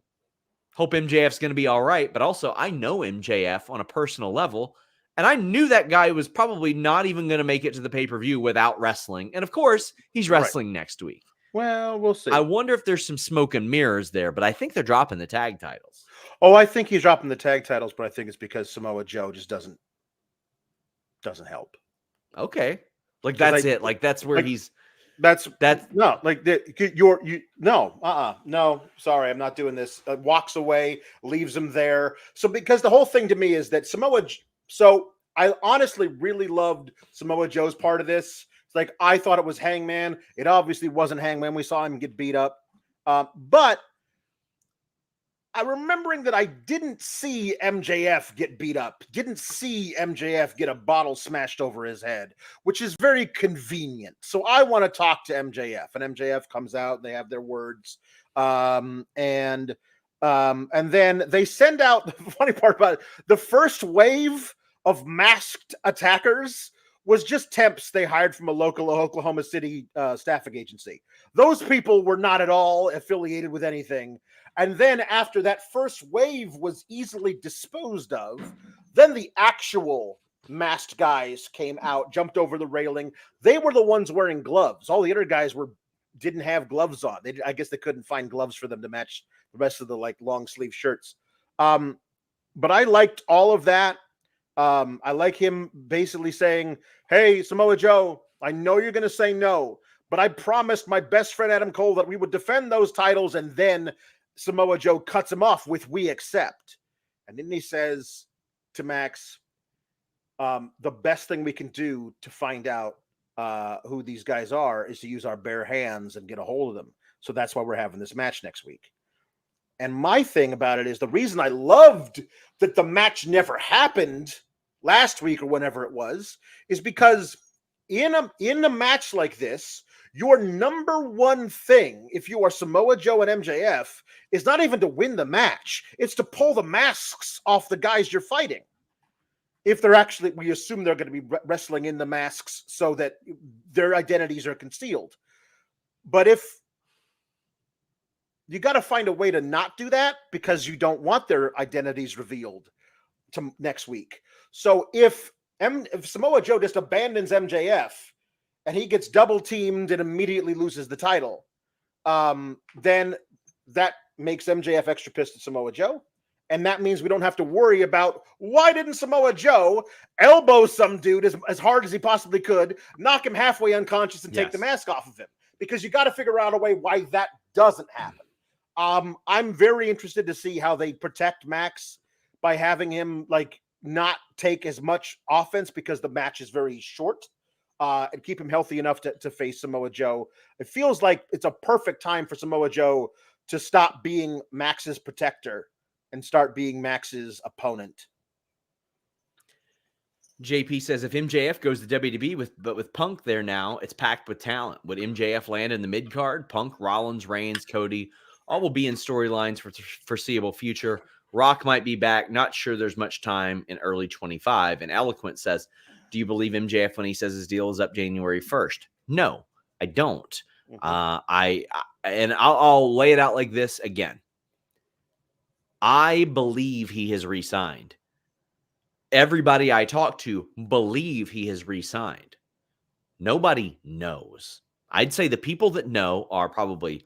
hope MJF's going to be all right. But also, I know MJF on a personal level. And I knew that guy was probably not even going to make it to the pay-per-view without wrestling. And of course, he's wrestling next week. Well, we'll see. I wonder if there's some smoke and mirrors there, but I think they're dropping the tag titles. Oh, I think he's dropping the tag titles, but I think it's because Samoa Joe just doesn't help. Okay. Like that's it. Like that's where that's no, like no, sorry, I'm not doing this. Walks away, leaves him there. So because the whole thing to me is that so I honestly really loved Samoa Joe's part of this. It's like I thought it was Hangman. It obviously wasn't Hangman. We saw him get beat up. But I'm remembering that I didn't see MJF get beat up, didn't see MJF get a bottle smashed over his head, which is very convenient. So I want to talk to MJF, and MJF comes out. They have their words, and then they send out. The funny part about it, the first wave of masked attackers was just temps they hired from a local Oklahoma City staffing agency. Those people were not at all affiliated with anything. And then after that first wave was easily disposed of, then the actual masked guys came out, jumped over the railing. They were the ones wearing gloves. All the other guys didn't have gloves on. I guess they couldn't find gloves for them to match the rest of the like long sleeve shirts. But I liked all of that. I like him basically saying, hey, Samoa Joe, I know you're going to say no, but I promised my best friend Adam Cole that we would defend those titles, and then Samoa Joe cuts him off with "we accept." And then he says to Max, the best thing we can do to find out who these guys are is to use our bare hands and get a hold of them. So that's why we're having this match next week. And my thing about it is the reason I loved that the match never happened last week or whenever it was is because in a match like this, your number one thing, if you are Samoa Joe and MJF, is not even to win the match. It's to pull the masks off the guys you're fighting. If they're actually, we assume they're going to be wrestling in the masks so that their identities are concealed. But if you got to find a way to not do that because you don't want their identities revealed to next week. So if Samoa Joe just abandons MJF and he gets double teamed and immediately loses the title, then that makes MJF extra pissed at Samoa Joe. And that means we don't have to worry about why didn't Samoa Joe elbow some dude as hard as he possibly could, knock him halfway unconscious and take the mask off of him. Because you got to figure out a way why that doesn't happen. I'm very interested to see how they protect Max by having him like not take as much offense because the match is very short, and keep him healthy enough to face Samoa Joe. It feels like it's a perfect time for Samoa Joe to stop being Max's protector and start being Max's opponent. JP says if MJF goes to WWE with Punk there now, it's packed with talent. Would MJF land in the mid card? Punk, Rollins, Reigns, Cody, all will be in storylines for the foreseeable future. Rock might be back. Not sure there's much time in early 25. And Eloquent says, do you believe MJF when he says his deal is up January 1st? No, I don't. Mm-hmm. I'll lay it out like this again. I believe he has re-signed. Everybody I talk to believe he has re-signed. Nobody knows. I'd say the people that know are probably...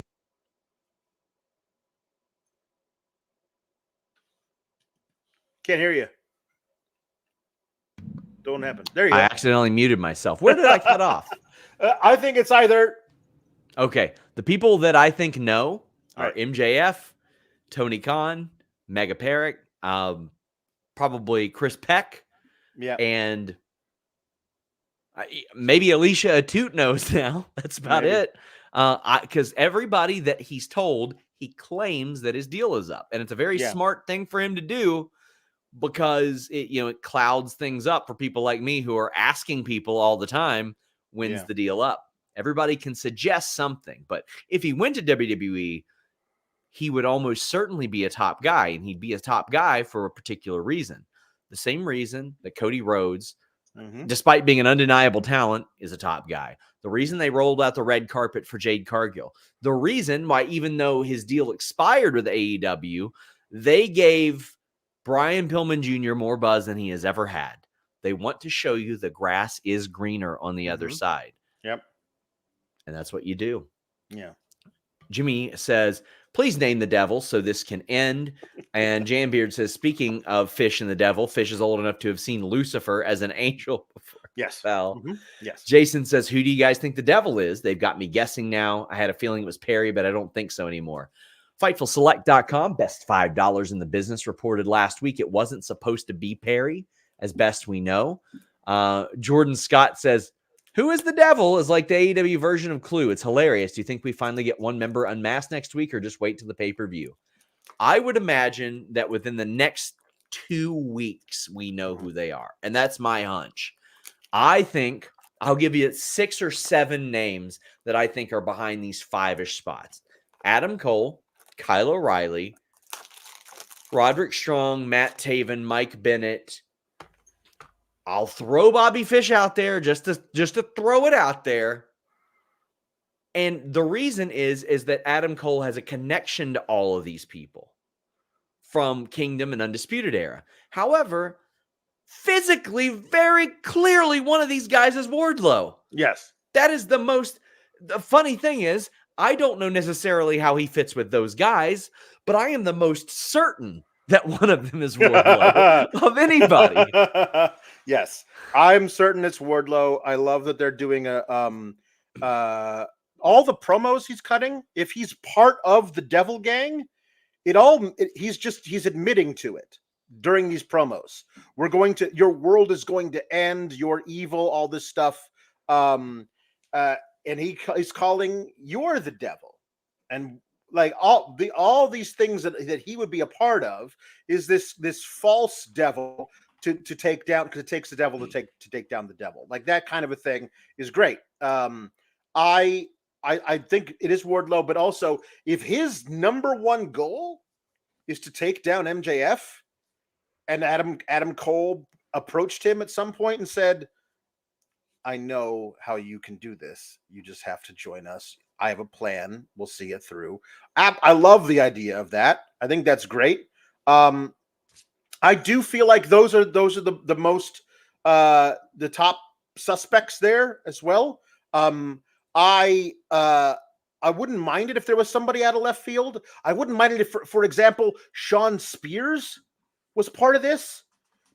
Can't hear you. Don't happen. There you go. I accidentally muted myself. Where did I cut off? I think it's either... Okay. The people that I think know are right. MJF, Tony Khan, Mega Parrot, probably Chris Peck, and maybe Alicia Atut knows now. That's about it. Because everybody that he's told, he claims that his deal is up. And it's a very smart thing for him to do because it clouds things up for people like me who are asking people all the time, when's the deal up? Everybody can suggest something. But if he went to WWE, he would almost certainly be a top guy, and he'd be a top guy for a particular reason. The same reason that Cody Rhodes, despite being an undeniable talent, is a top guy. The reason they rolled out the red carpet for Jade Cargill. The reason why, even though his deal expired with AEW, they gave Brian Pillman Jr. more buzz than he has ever had. They want to show you the grass is greener on the other side. Yep. And that's what you do. Yeah. Jimmy says, please name the devil so this can end. And Jambeard says, speaking of Fish and the devil, Fish is old enough to have seen Lucifer as an angel before he fell. Yes. Jason says, who do you guys think the devil is? They've got me guessing now. I had a feeling it was Perry, but I don't think so anymore. FightfulSelect.com, best $5 in the business, reported last week it wasn't supposed to be Perry, as best we know. Jordan Scott says, who is the devil is like the AEW version of Clue. It's hilarious. Do you think we finally get one member unmasked next week or just wait till the pay-per-view? I would imagine that within the next 2 weeks, we know who they are. And that's my hunch. I think I'll give you 6 or 7 names that I think are behind these 5-ish spots. Adam Cole, Kyle O'Reilly, Roderick Strong, Matt Taven, Mike Bennett. I'll throw Bobby Fish out there just to throw it out there. And the reason is that Adam Cole has a connection to all of these people from Kingdom and Undisputed Era. However, physically, very clearly, one of these guys is Wardlow. Yes. That is the funny thing is, I don't know necessarily how he fits with those guys, but I am the most certain that one of them is Wardlow of anybody. Yes. I'm certain it's Wardlow. I love that they're doing all the promos he's cutting. If he's part of the Devil Gang, he's admitting to it during these promos. Your world is going to end, you're evil, all this stuff. And he's calling you're the devil. And like all these things that he would be a part of is this false devil to take down, because it takes the devil to take down the devil. Like that kind of a thing is great. I think it is Wardlow, but also if his number one goal is to take down MJF, and Adam Cole approached him at some point and said, I know how you can do this. You just have to join us. I have a plan. We'll see it through. I love the idea of that. I think that's great. I do feel like those are the most the top suspects there as well. I wouldn't mind it if there was somebody out of left field. I wouldn't mind it if, for example, Sean Spears was part of this,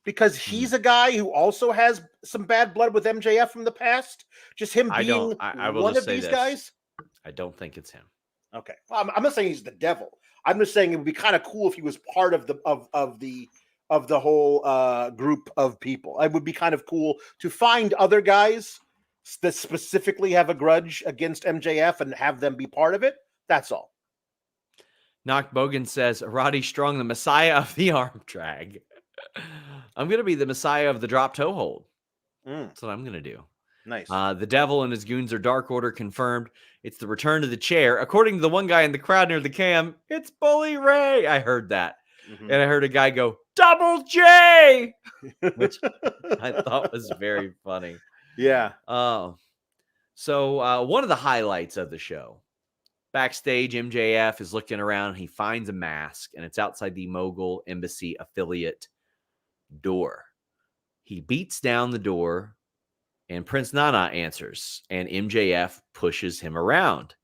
because he's a guy who also has some bad blood with MJF from the past. Just him being one of these guys. I don't think it's him. Okay, well, I'm not saying he's the devil. I'm just saying it would be kind of cool if he was part of the whole group of people. It would be kind of cool to find other guys that specifically have a grudge against MJF and have them be part of it. That's all. Knock Bogan says, Roddy Strong, the messiah of the arm drag. I'm going to be the messiah of the drop toe hold. That's what I'm going to do. Nice. The devil and his goons are Dark Order confirmed. It's the return to the chair. According to the one guy in the crowd near the cam, it's Bully Ray. I heard that. And I heard a guy go, Double J, which I thought was very funny. Yeah. So one of the highlights of the show, backstage, MJF is looking around. He finds a mask, and it's outside the Mogul Embassy affiliate door. He beats down the door, and Prince Nana answers, and MJF pushes him around.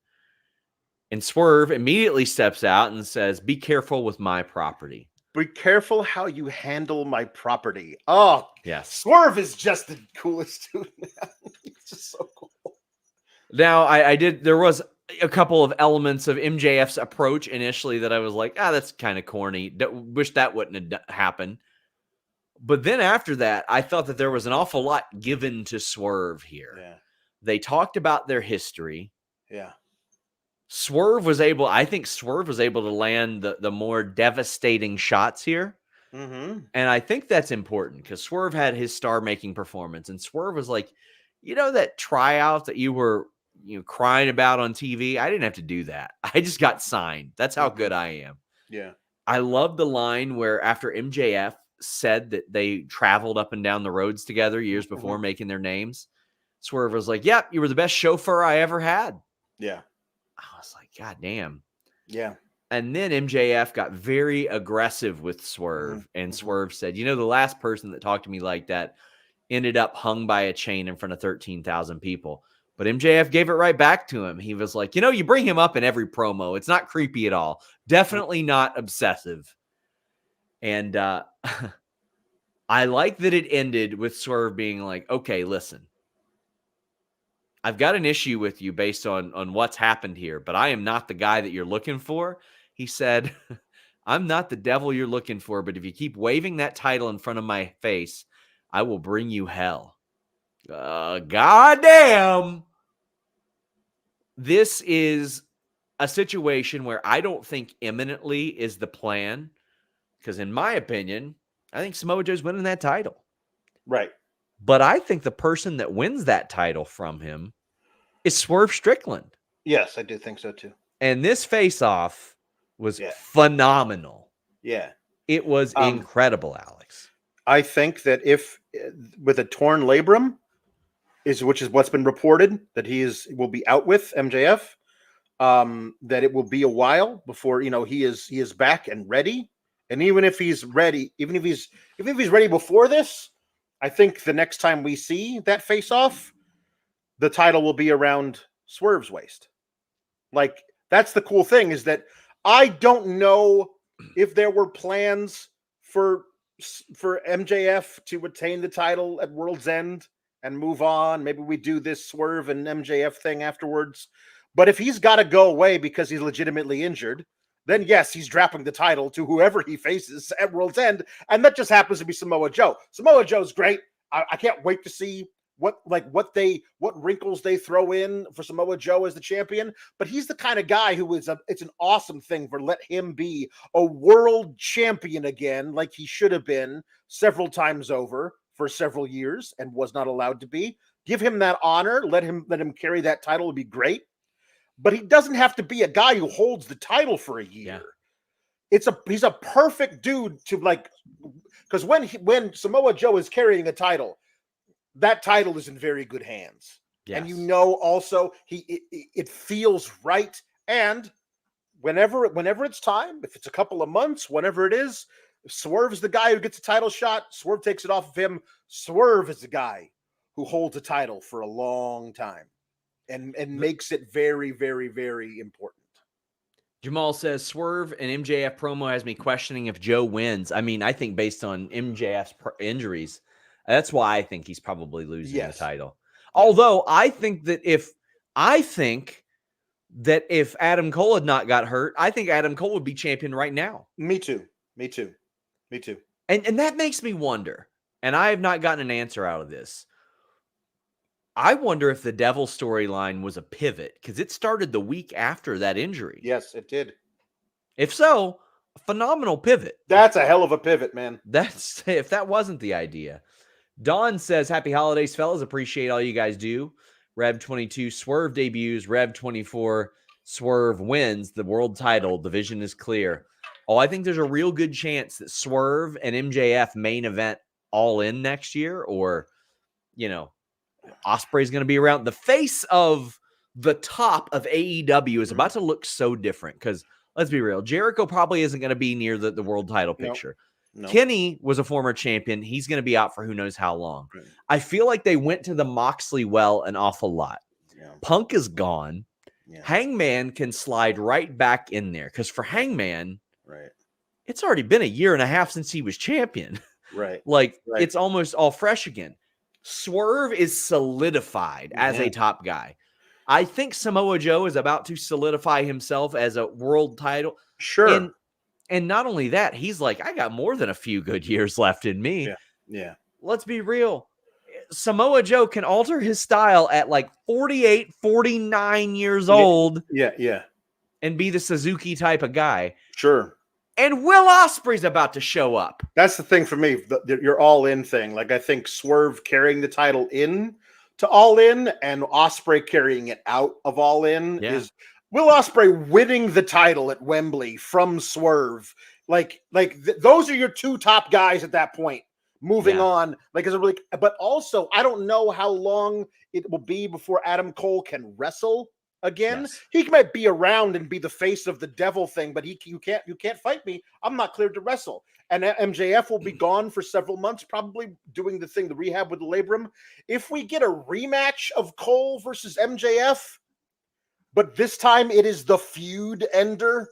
And Swerve immediately steps out and says, be careful with my property. Be careful how you handle my property. Oh, yes. Swerve is just the coolest dude, man. It's just so cool. Now, there was a couple of elements of MJF's approach initially that I was like, that's kind of corny. Wish that wouldn't have happened. But then after that, I thought that there was an awful lot given to Swerve here. Yeah. They talked about their history. Yeah. I think Swerve was able to land the more devastating shots here. And I think that's important because Swerve had his star-making performance. And Swerve was like, that tryout that you were crying about on TV? I didn't have to do that. I just got signed. That's how good I am. Yeah. I love the line where after MJF said that they traveled up and down the roads together years before making their names, Swerve was like, yep, you were the best chauffeur I ever had. Yeah. I was like, God damn. Yeah. And then MJF got very aggressive with Swerve. And Swerve said, the last person that talked to me like that ended up hung by a chain in front of 13,000 people. But MJF gave it right back to him. He was like, you bring him up in every promo. It's not creepy at all. Definitely not obsessive. And I like that it ended with Swerve being like, okay, listen, I've got an issue with you based on what's happened here, but I am not the guy that you're looking for. He said, I'm not the devil you're looking for, but if you keep waving that title in front of my face, I will bring you hell. Goddamn. This is a situation where I don't think imminently is the plan, because in my opinion, I think Samoa Joe's winning that title. Right. But I think the person that wins that title from him is Swerve Strickland. Yes, I do think so too. And this face-off was Yeah. phenomenal. Yeah. It was incredible, Alex. I think that if with a torn labrum, which is what's been reported that will be out with MJF, that it will be a while before he is back and ready. And even if he's ready, even if he's ready before this, I think the next time we see that face off, the title will be around Swerve's waist. Like, that's the cool thing, is that I don't know if there were plans for MJF to retain the title at World's End and move on. Maybe we do this Swerve and MJF thing afterwards. But if he's got to go away because he's legitimately injured, then yes, he's dropping the title to whoever he faces at World's End. And that just happens to be Samoa Joe. Samoa Joe's great. I can't wait to see what wrinkles they throw in for Samoa Joe as the champion. But he's the kind of guy who it's an awesome thing for let him be a world champion again, like he should have been several times over for several years and was not allowed to be. Give him that honor. Let him carry that title. Would be great. But he doesn't have to be a guy who holds the title for a year. Yeah. He's a perfect dude to, like, because when Samoa Joe is carrying the title, that title is in very good hands. Yes. And also it feels right. And whenever it's time, if it's a couple of months, whenever it is, Swerve is the guy who gets a title shot. Swerve takes it off of him. Swerve is the guy who holds a title for a long time. And makes it very, very, very important. Jamal says, Swerve and MJF promo has me questioning if Joe wins. I mean, I think based on MJF's injuries, that's why I think he's probably losing the title. Although I think that if Adam Cole had not got hurt, I think Adam Cole would be champion right now. Me too. And that makes me wonder, and I have not gotten an answer out of this. I wonder if the Devil storyline was a pivot, because it started the week after that injury. Yes, it did. If so, a phenomenal pivot. That's a hell of a pivot, man. If that wasn't the idea. Dawn says, happy holidays, fellas. Appreciate all you guys do. Rev 22, Swerve debuts. Rev 24, Swerve wins the world title. Division is clear. Oh, I think there's a real good chance that Swerve and MJF main event All In next year, or, Ospreay's going to be around. The face of the top of AEW is about to look so different, because let's be real, Jericho probably isn't going to be near the world title picture. No. Kenny was a former champion. He's going to be out for who knows how long. Right. I feel like they went to the Moxley well an awful lot. Yeah. Punk is gone. Yeah. Hangman can slide right back in there, because for Hangman, right, it's already been a year and a half since he was champion. Right. It's almost all fresh again. Swerve is solidified as a top guy. I think Samoa Joe is about to solidify himself as a world title. Sure. And not only that, he's like, I got more than a few good years left in me. Yeah. Let's be real. Samoa Joe can alter his style at like 48, 49 years old. Yeah. And be the Suzuki type of guy. Sure. And Will Ospreay's about to show up. That's the thing for me, your All In thing. Like, I think Swerve carrying the title in to All In and Ospreay carrying it out of All In is Will Ospreay winning the title at Wembley from Swerve. Those are your two top guys at that point. Moving on, but also I don't know how long it will be before Adam Cole can wrestle again. Yes. He might be around and be the face of the Devil thing, but you can't fight me. I'm not cleared to wrestle. And MJF will be gone for several months, probably doing the rehab with the labrum. If we get a rematch of Cole versus MJF, but this time it is the feud ender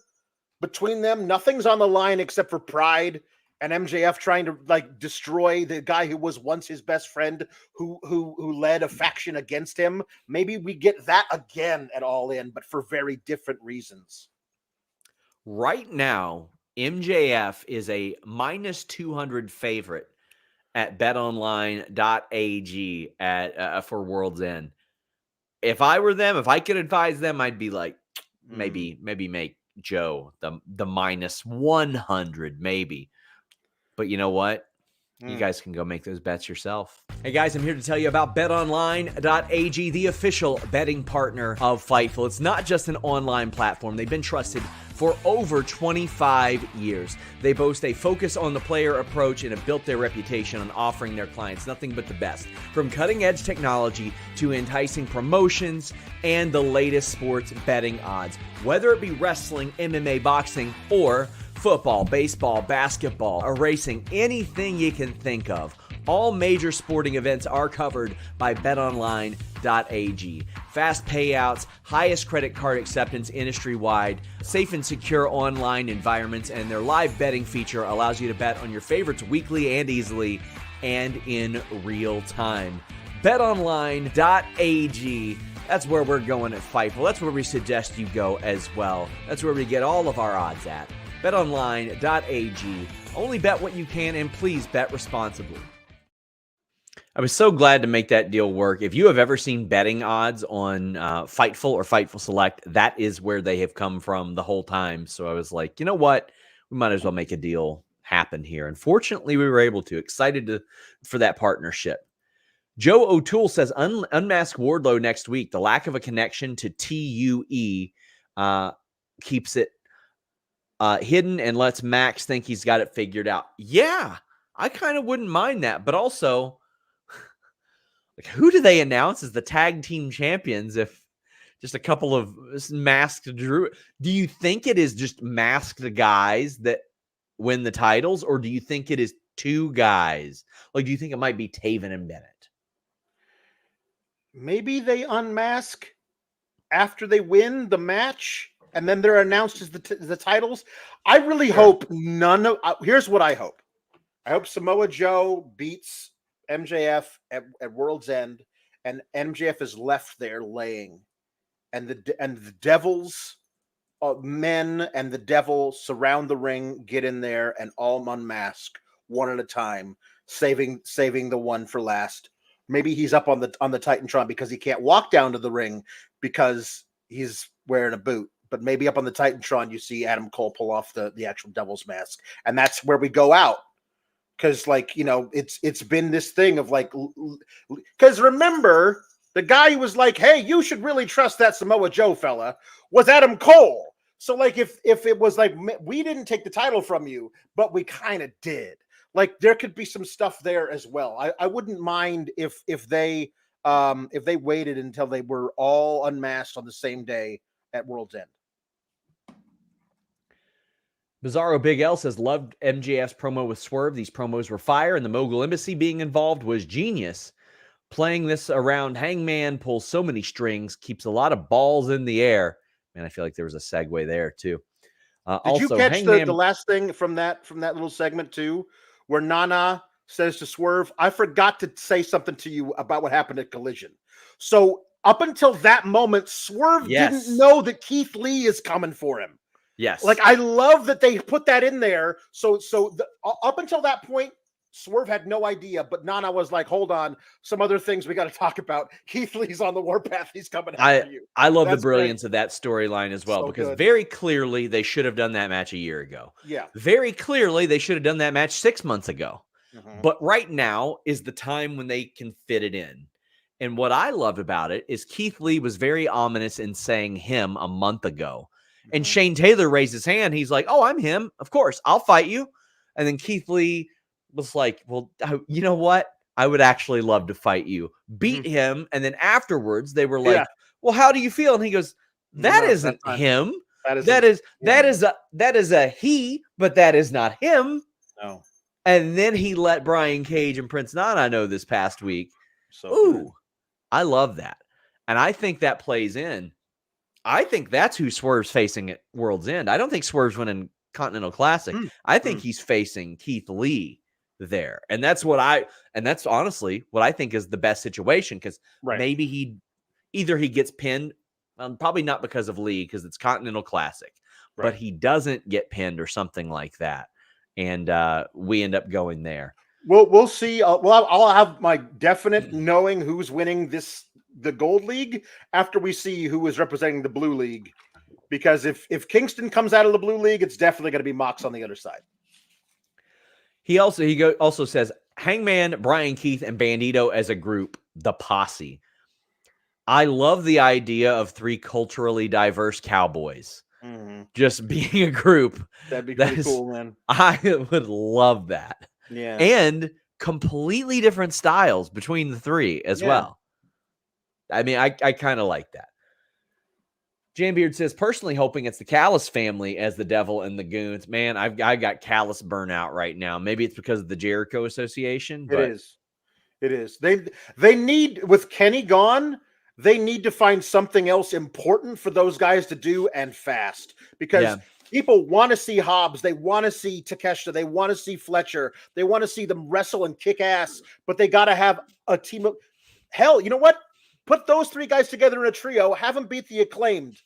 between them, nothing's on the line except for pride and MJF trying to destroy the guy who was once his best friend, who led a faction against him. Maybe we get that again at All In, but for very different reasons. Right now, MJF is a -200 favorite at betonline.ag for World's End. If I were them, if I could advise them, I'd be like, maybe make Joe the minus 100, maybe. But you know what? You guys can go make those bets yourself. Hey guys, I'm here to tell you about betonline.ag, the official betting partner of Fightful. It's not just an online platform. They've been trusted for over 25 years. They boast a focus on the player approach and have built their reputation on offering their clients nothing but the best. From cutting-edge technology to enticing promotions and the latest sports betting odds. Whether it be wrestling, MMA, boxing, or football, baseball, basketball, or racing, anything you can think of. All major sporting events are covered by betonline.ag. Fast payouts, highest credit card acceptance industry-wide, safe and secure online environments, and their live betting feature allows you to bet on your favorites weekly and easily and in real time. betonline.ag. That's where we're going at Fightful. That's where we suggest you go as well. That's where we get all of our odds at. betonline.ag. Only bet what you can, and please bet responsibly. I was so glad to make that deal work. If you have ever seen betting odds on Fightful or Fightful Select, that is where they have come from the whole time. So I was like, you know what? We might as well make a deal happen here. Unfortunately, we were able to. Excited for that partnership. Joe O'Toole says, unmask Wardlow next week. The lack of a connection to TUE keeps it hidden and lets Max think he's got it figured out. Yeah, I kind of wouldn't mind that. But also, like, who do they announce as the tag team champions if just a couple of masked Drew? Do you think it is just masked guys that win the titles, or do you think it is two guys? Like, do you think it might be Taven and Bennett? Maybe they unmask after they win the match, and then they're announced as the titles. I really hope none of. Here's what I hope. I hope Samoa Joe beats MJF at World's End, and MJF is left there laying, and the Devils, men and the Devil surround the ring, get in there, and all unmask one at a time, saving the one for last. Maybe he's up on the Titantron because he can't walk down to the ring because he's wearing a boot. But maybe up on the Titantron, you see Adam Cole pull off the actual Devil's mask, and that's where we go out. Because, like, you know, it's been this thing of like, because remember, the guy who was like, hey, you should really trust that Samoa Joe fella was Adam Cole. So, like, if it was like, we didn't take the title from you, but we kind of did. Like, there could be some stuff there as well. I wouldn't mind if they waited until they were all unmasked on the same day at World's End. Bizarro Big L says, loved MJF's promo with Swerve. These promos were fire, and the Mogul Embassy being involved was genius. Playing this around Hangman pulls so many strings, keeps a lot of balls in the air. Man, I feel like there was a segue there, too. Did you catch the last thing from that little segment, too, where Nana says to Swerve, I forgot to say something to you about what happened at Collision. So up until that moment, Swerve didn't know that Keith Lee is coming for him. Yes. Like, I love that they put that in there. So up until that point, Swerve had no idea, but Nana was like, hold on, some other things we got to talk about. Keith Lee's on the warpath. He's coming after you. I love the brilliance of that storyline as well, because very clearly they should have done that match a year ago. Yeah. Very clearly they should have done that match 6 months ago. Mm-hmm. But right now is the time when they can fit it in. And what I loved about it is Keith Lee was very ominous in saying him a month ago. And Shane Taylor raised his hand. He's like, oh, I'm him. Of course, I'll fight you. And then Keith Lee was like, well, you know what? I would actually love to fight you. Beat him. And then afterwards, they were like, well, how do you feel? And he goes, that isn't him. That is a he, but that is not him. No. And then he let Brian Cage and Prince Nana know this past week. So I love that. And I think that plays in. I think that's who Swerve's facing at World's End. I don't think Swerve's winning Continental Classic. I think he's facing Keith Lee there. And that's honestly what I think is the best situation, because maybe he gets pinned, probably not because of Lee, because it's Continental Classic, but he doesn't get pinned or something like that. And we end up going there. We'll see. I'll have my definite knowing who's winning the Gold League after we see who is representing the Blue League because if Kingston comes out of the Blue League, it's definitely going to be Mox on the other side. He also says Hangman, Brian Keith, and Bandito as a group, the Posse. I love the idea of 3 culturally diverse cowboys just being a group. That'd be pretty cool, man. I would love that. Yeah. And completely different styles between the 3 as well. I mean, I kind of like that. Jambeard says, personally hoping it's the Callis family as the Devil and the Goons. Man, I got Callis burnout right now. Maybe it's because of the Jericho Association. But It is. They need, with Kenny gone, they need to find something else important for those guys to do and fast. Because people want to see Hobbs. They want to see Takeshita. They want to see Fletcher. They want to see them wrestle and kick ass. But they got to have a team of... Hell, you know what? Put those 3 guys together in a trio. Have them beat the Acclaimed.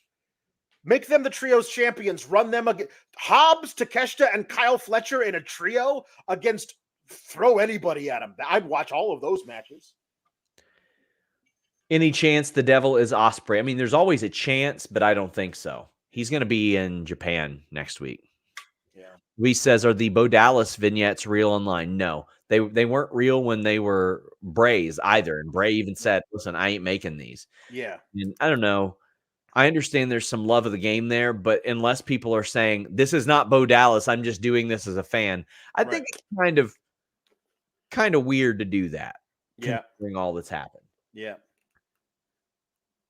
Make them the trio's champions. Run them against Hobbs, Takeshita, and Kyle Fletcher in a trio against... Throw anybody at them. I'd watch all of those matches. Any chance the Devil is Ospreay? I mean, there's always a chance, but I don't think so. He's going to be in Japan next week. Yeah. Lee says, are the Bo Dallas vignettes real online? No, they weren't real when they were Bray's either. And Bray even said, listen, I ain't making these. Yeah. And I don't know. I understand there's some love of the game there, but unless people are saying, this is not Bo Dallas, I'm just doing this as a fan, I think it's kind of weird to do that. Yeah. Considering all that's happened. Yeah.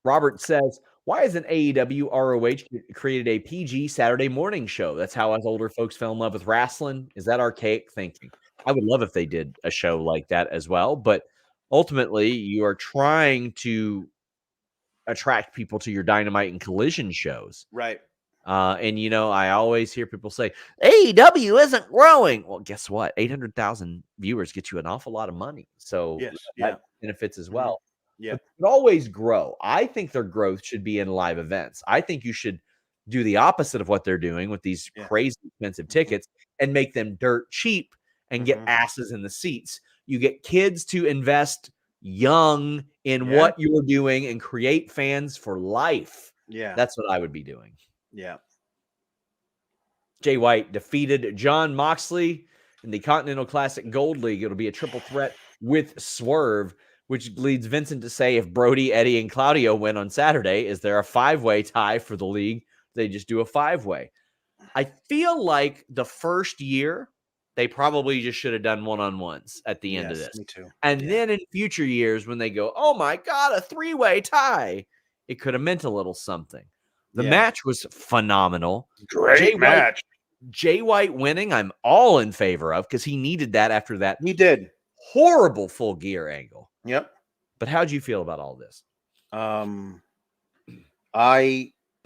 Robert says, why isn't AEW ROH created a PG Saturday morning show? That's how us older folks fell in love with wrestling. Is that archaic thinking? I would love if they did a show like that as well. But ultimately, you are trying to attract people to your Dynamite and Collision shows. Right. And, you know, I always hear people say, AEW isn't growing. Well, guess what? 800,000 viewers get you an awful lot of money. So that benefits as well. Yeah. But it always grow. I think their growth should be in live events. I think you should do the opposite of what they're doing with these crazy expensive tickets and make them dirt cheap and get asses in the seats. You get kids to invest young in what you're doing and create fans for life. Yeah. That's what I would be doing. Yeah. Jay White defeated John Moxley in the Continental Classic Gold League. It'll be a triple threat with Swerve, which leads Vincent to say, if Brody, Eddie, and Claudio win on Saturday, is there a 5-way tie for the league? They just do a 5-way. I feel like the first year, they probably just should have done one-on-ones at the end of this. Me too. And then in future years, when they go, oh my God, a 3-way tie, it could have meant a little something. The match was phenomenal. Great match. Jay White winning, I'm all in favor of, because he needed that after that. He did. Horrible full gear angle. Yep. But how'd you feel about all this? I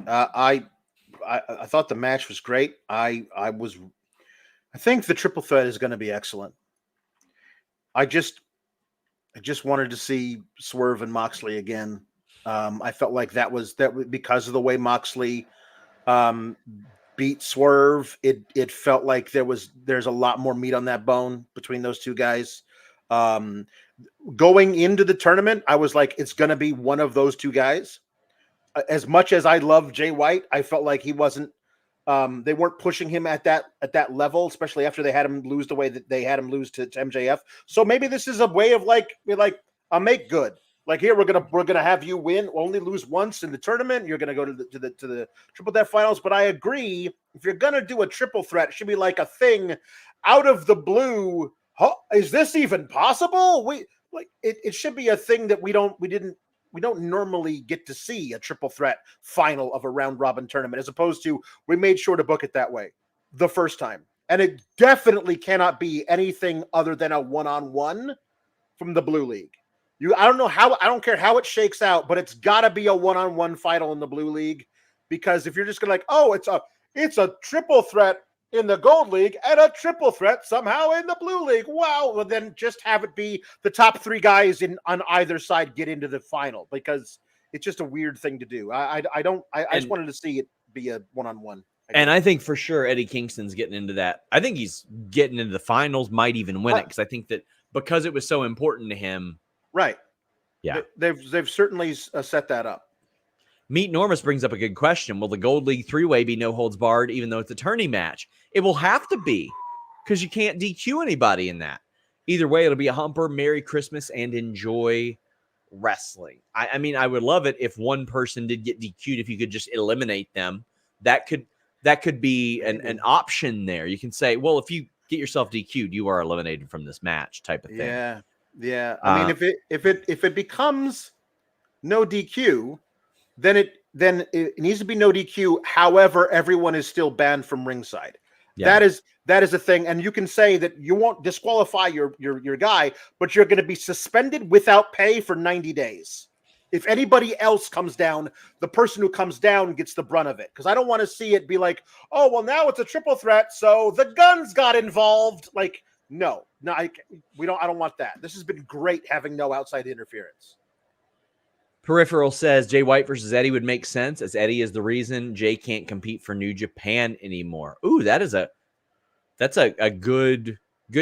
thought the match was great. I think the triple threat is going to be excellent. I just wanted to see Swerve and Moxley again. I felt like that was because of the way Moxley beat Swerve. It felt like there's a lot more meat on that bone between those two guys. Going into the tournament, I was like, it's going to be one of those two guys. As much as I love Jay White, I felt like he wasn't. They weren't pushing him at that level, especially after they had him lose the way that they had him lose to MJF. So maybe this is a way of like I'll make good. Like, here we're gonna have you win, only lose once in the tournament. You're gonna go to the triple threat finals. But I agree, if you're gonna do a triple threat, it should be like a thing out of the blue. Is this even possible? It should be a thing that we don't normally get to see, a triple threat final of a round robin tournament, as opposed to we made sure to book it that way the first time. And it definitely cannot be anything other than a one-on-one from the Blue League. I don't care how it shakes out, but it's got to be a one-on-one final in the Blue League, because if you're just going to it's a triple threat in the Gold League and a triple threat somehow in the Blue League, wow, well, then just have it be the top 3 guys on either side get into the final, because it's just a weird thing to do. I just wanted to see it be a one-on-one. And I think for sure Eddie Kingston's getting into that. I think he's getting into the finals, might even win it, because I think that because it was so important to him. Right. Yeah. They've certainly set that up. Meet Normus brings up a good question. Will the Gold League 3-way be no holds barred, even though it's a tourney match? It will have to be, because you can't DQ anybody in that. Either way, it'll be a humper. Merry Christmas and enjoy wrestling. I mean, I would love it if one person did get DQ'd, if you could just eliminate them. That could be an option there. You can say, well, if you get yourself DQ'd, you are eliminated from this match, type of thing. Yeah. I mean, if it becomes no DQ, then it needs to be no DQ. However, everyone is still banned from ringside. Yeah. That is a thing, and you can say that you won't disqualify your guy, but you're going to be suspended without pay for 90 days. If anybody else comes down, the person who comes down gets the brunt of it. Because I don't want to see it be like, oh, well, now it's a triple threat, so the guns got involved. Like, no, I don't want that. This has been great having no outside interference. Peripheral says Jay White versus Eddie would make sense, as Eddie is the reason Jay can't compete for New Japan anymore. Ooh, that's a good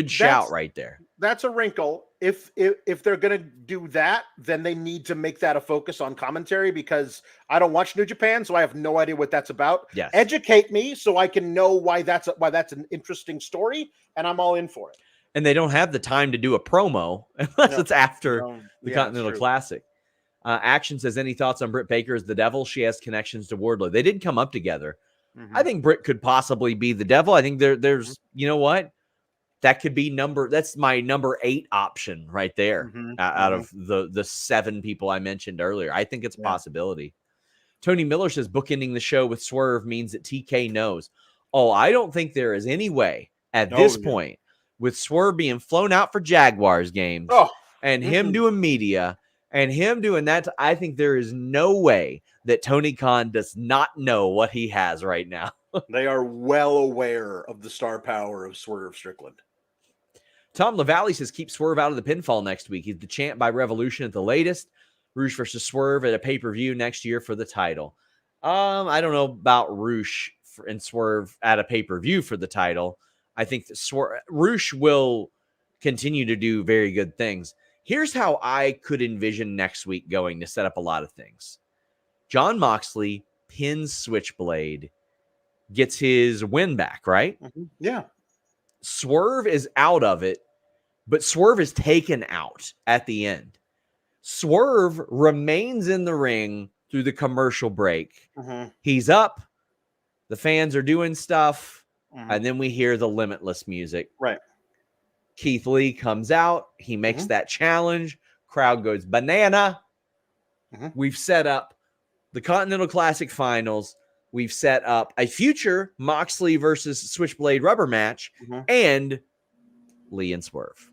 shout right there. That's a wrinkle. If they're going to do that, then they need to make that a focus on commentary, because I don't watch New Japan, so I have no idea what that's about. Yes. Educate me so I can know why that's an interesting story, and I'm all in for it. And they don't have the time to do a promo unless it's after the Continental Classic. Action says, any thoughts on Britt Baker as the devil? She has connections to Wardlow. They did come up together. Mm-hmm. I think Britt could possibly be the devil. I think there's, you know what? That could be that's my number 8 option right there out of the 7 people I mentioned earlier. I think it's a possibility. Tony Miller says bookending the show with Swerve means that TK knows. Oh, I don't think there is any way at this point, with Swerve being flown out for Jaguars games and him doing media and him doing that. I think there is no way that Tony Khan does not know what he has right now. They are well aware of the star power of Swerve Strickland. Tom LaValle says keep Swerve out of the pinfall next week. He's the champ by Revolution at the latest. Rouch versus Swerve at a pay-per-view next year for the title. I don't know about Rouch and Swerve at a pay-per-view for the title. I think that Rouch will continue to do very good things. Here's how I could envision next week going to set up a lot of things. Jon Moxley pins Switchblade, gets his win back, right? Mm-hmm. Yeah. Swerve is out of it, but Swerve is taken out at the end. Swerve remains in the ring through the commercial break. Mm-hmm. He's up. The fans are doing stuff. Mm-hmm. And then we hear the Limitless music. Right. Keith Lee comes out. He makes that challenge. Crowd goes banana. Mm-hmm. We've set up the Continental Classic finals. We've set up a future Moxley versus Switchblade rubber match and Lee and Swerve.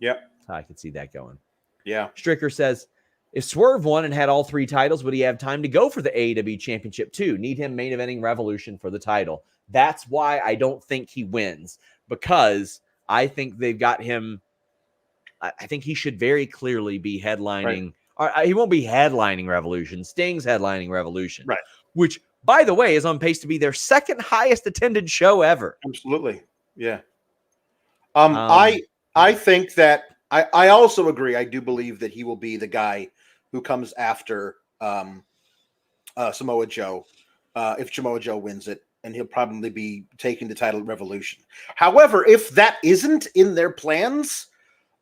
Yep. I could see that going. Yeah. Stricker says, if Swerve won and had all 3 titles, would he have time to go for the AEW Championship too? Need him main eventing Revolution for the title. That's why I don't think he wins, because I think they've got him. I think he should very clearly be headlining. Right. He won't be headlining Revolution. Sting's headlining Revolution. Right. Which, by the way, is on pace to be their 2nd highest attended show ever. Absolutely. Yeah. I think that I also agree. I do believe that he will be the guy who comes after Samoa Joe if Samoa Joe wins it, and he'll probably be taking the title at Revolution. However, if that isn't in their plans,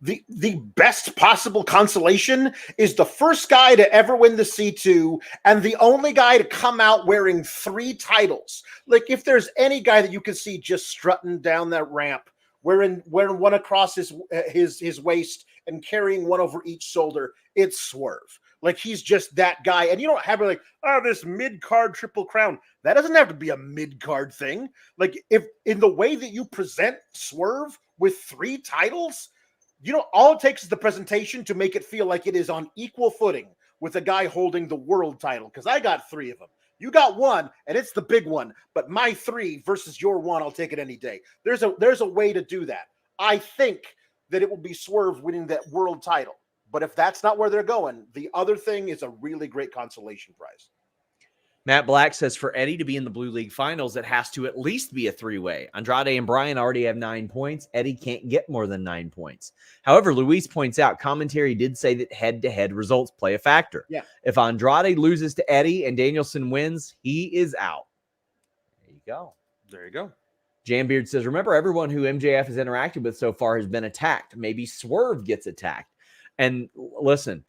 the best possible consolation is the first guy to ever win the C2 and the only guy to come out wearing 3 titles. Like, if there's any guy that you can see just strutting down that ramp, wearing one across his waist and carrying one over each shoulder, it's Swerve. Like, he's just that guy. And you don't have like, oh, this mid-card Triple Crown. That doesn't have to be a mid-card thing. Like, if in the way that you present Swerve with 3 titles, all it takes is the presentation to make it feel like it is on equal footing with a guy holding the world title. Because I got 3 of them. You got 1, and it's the big one. But my 3 versus your 1, I'll take it any day. There's a way to do that. I think that it will be Swerve winning that world title. But if that's not where they're going, the other thing is a really great consolation prize. Matt Black says for Eddie to be in the Blue League Finals, it has to at least be a 3-way. Andrade and Bryan already have 9 points. Eddie can't get more than 9 points. However, Luis points out commentary did say that head-to-head results play a factor. Yeah. If Andrade loses to Eddie and Danielson wins, he is out. There you go. There you go. Jambeard says, remember, everyone who MJF has interacted with so far has been attacked. Maybe Swerve gets attacked. And listen,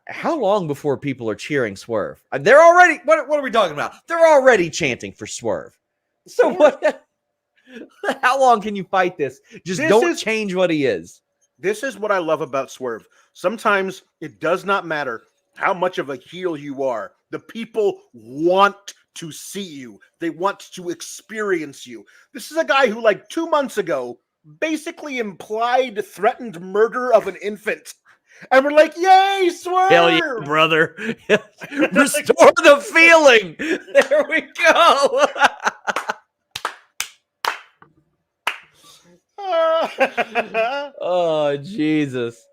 how long before people are cheering Swerve? They're already, what are we talking about? They're already chanting for Swerve. So what? How long can you fight this? Just don't change what he is. This is what I love about Swerve. Sometimes it does not matter how much of a heel you are. The people want to see you. They want to experience you. This is a guy who, like 2 months ago, basically implied threatened murder of an infant. And we're like, yay, Swerve! Hell yeah, brother. Restore the feeling. There we go. Oh, Jesus.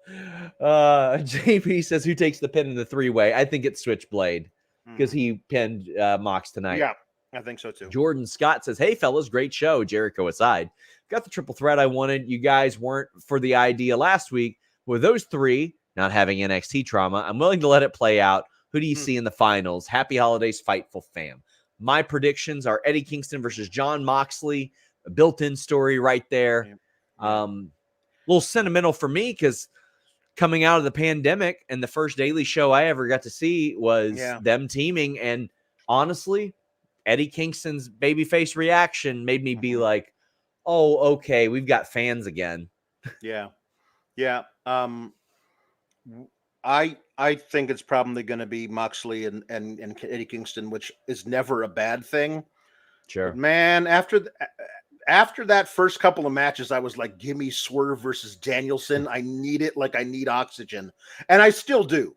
JP says, who takes the pin in the 3-way? I think it's Switchblade because he pinned Mox tonight. Yeah, I think so too. Jordan Scott says, hey, fellas, great show. Jericho aside. Got the triple threat I wanted. You guys weren't for the idea last week. With those 3 not having NXT trauma, I'm willing to let it play out. Who do you see in the finals? Happy holidays, Fightful fam. My predictions are Eddie Kingston versus John Moxley. A built-in story right there. A little sentimental for me because coming out of the pandemic and the first daily show I ever got to see was them teaming. And honestly, Eddie Kingston's babyface reaction made me be like, oh, okay, we've got fans again. Yeah. I think it's probably going to be Moxley and Eddie Kingston, which is never a bad thing. Sure. But man, after that first couple of matches, I was like, give me Swerve versus Danielson. I need it like I need oxygen. And I still do.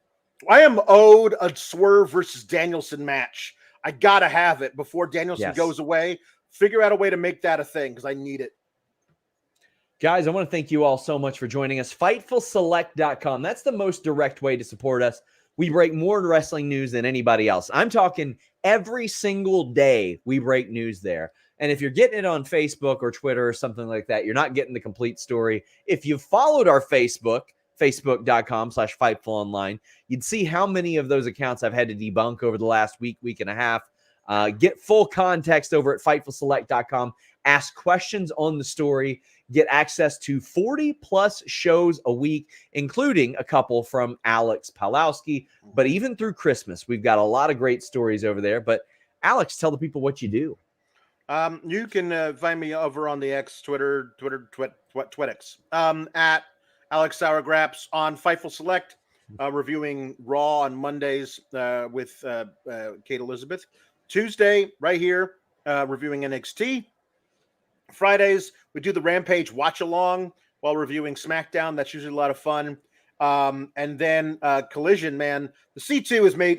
I am owed a Swerve versus Danielson match. I got to have it before Danielson goes away. Figure out a way to make that a thing because I need it. Guys, I want to thank you all so much for joining us. FightfulSelect.com. That's the most direct way to support us. We break more wrestling news than anybody else. I'm talking every single day we break news there. And if you're getting it on Facebook or Twitter or something like that, you're not getting the complete story. If you followed our Facebook, facebook.com/FightfulOnline, you'd see how many of those accounts I've had to debunk over the last week and a half. Get full context over at FightfulSelect.com. Ask questions on the story. Get access to 40-plus shows a week, including a couple from Alex Pawlowski. But even through Christmas, we've got a lot of great stories over there. But Alex, tell the people what you do. You can find me over on the X, Twitix, at Alex Sourgraps on Fightful Select, reviewing Raw on Mondays with Kate Elizabeth. Tuesday, right here, reviewing NXT. Fridays, we do the Rampage watch along while reviewing SmackDown. That's usually a lot of fun. And then Collision, man, the C2 has made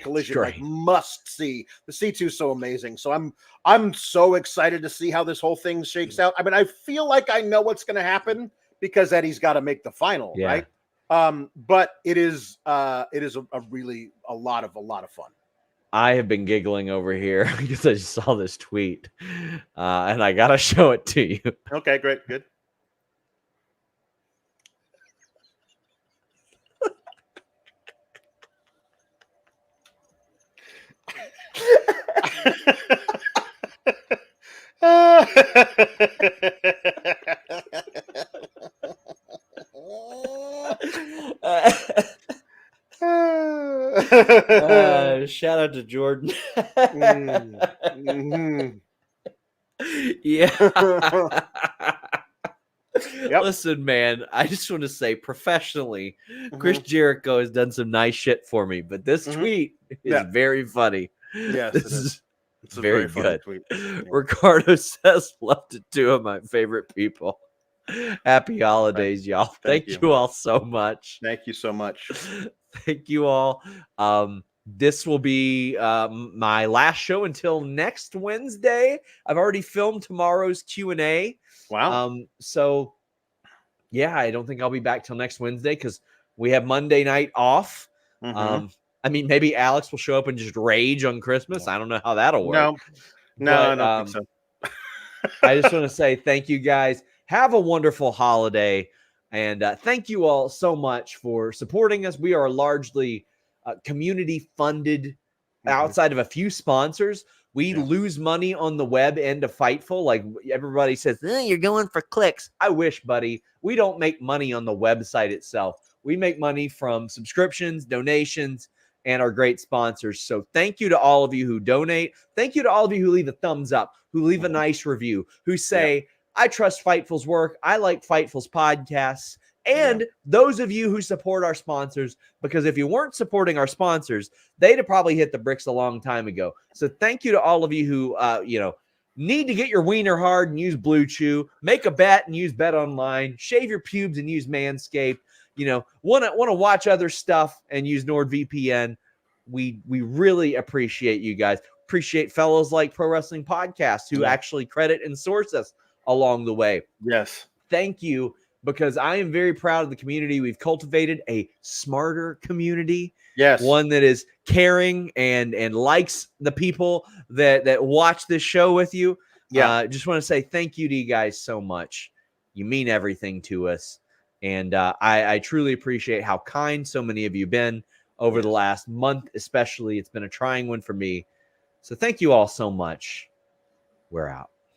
Collision like must see. The C2 is so amazing. So I'm so excited to see how this whole thing shakes out. I mean, I feel like I know what's going to happen because Eddie's got to make the final, right? But it is a lot of fun. I have been giggling over here because I just saw this tweet, and I gotta show it to you. Okay, great, good. Shout out to Jordan. Yeah. Listen, man, I just want to say professionally, Chris Jericho has done some nice shit for me, but this tweet is very funny. Yes, this it is. It's a very funny good. Tweet. Yeah. Ricardo says, love to 2 of my favorite people. Happy holidays, y'all. Thank you all so much. Thank you so much. Thank you all. This will be my last show until next Wednesday. I've already filmed tomorrow's Q&A. Wow. So, yeah, I don't think I'll be back till next Wednesday because we have Monday night off. I mean, maybe Alex will show up and just rage on Christmas. I don't know how that'll work. No, I don't think so. I just want to say thank you guys. Have a wonderful holiday. And thank you all so much for supporting us. We are largely community funded outside of a few sponsors. We lose money on the web end of Fightful. Like everybody says, you're going for clicks. I wish, buddy. We don't make money on the website itself. We make money from subscriptions, donations, and our great sponsors. So thank you to all of you who donate. Thank you to all of you who leave a thumbs up, who leave a nice review, who say, I trust Fightful's work. I like Fightful's podcasts. And those of you who support our sponsors, because if you weren't supporting our sponsors, they'd have probably hit the bricks a long time ago. So thank you to all of you who, need to get your wiener hard and use Blue Chew, make a bet and use Bet Online, shave your pubes and use Manscaped, want to watch other stuff and use NordVPN. We really appreciate you guys. Appreciate fellows like Pro Wrestling Podcast who actually credit and source us along the way. Yes. Thank you, because I am very proud of the community. We've cultivated a smarter community. Yes. One that is caring and likes the people that watch this show with you. Yeah. Just want to say thank you to you guys so much. You mean everything to us. And I truly appreciate how kind so many of you have been over the last month, especially. It's been a trying one for me. So thank you all so much. We're out.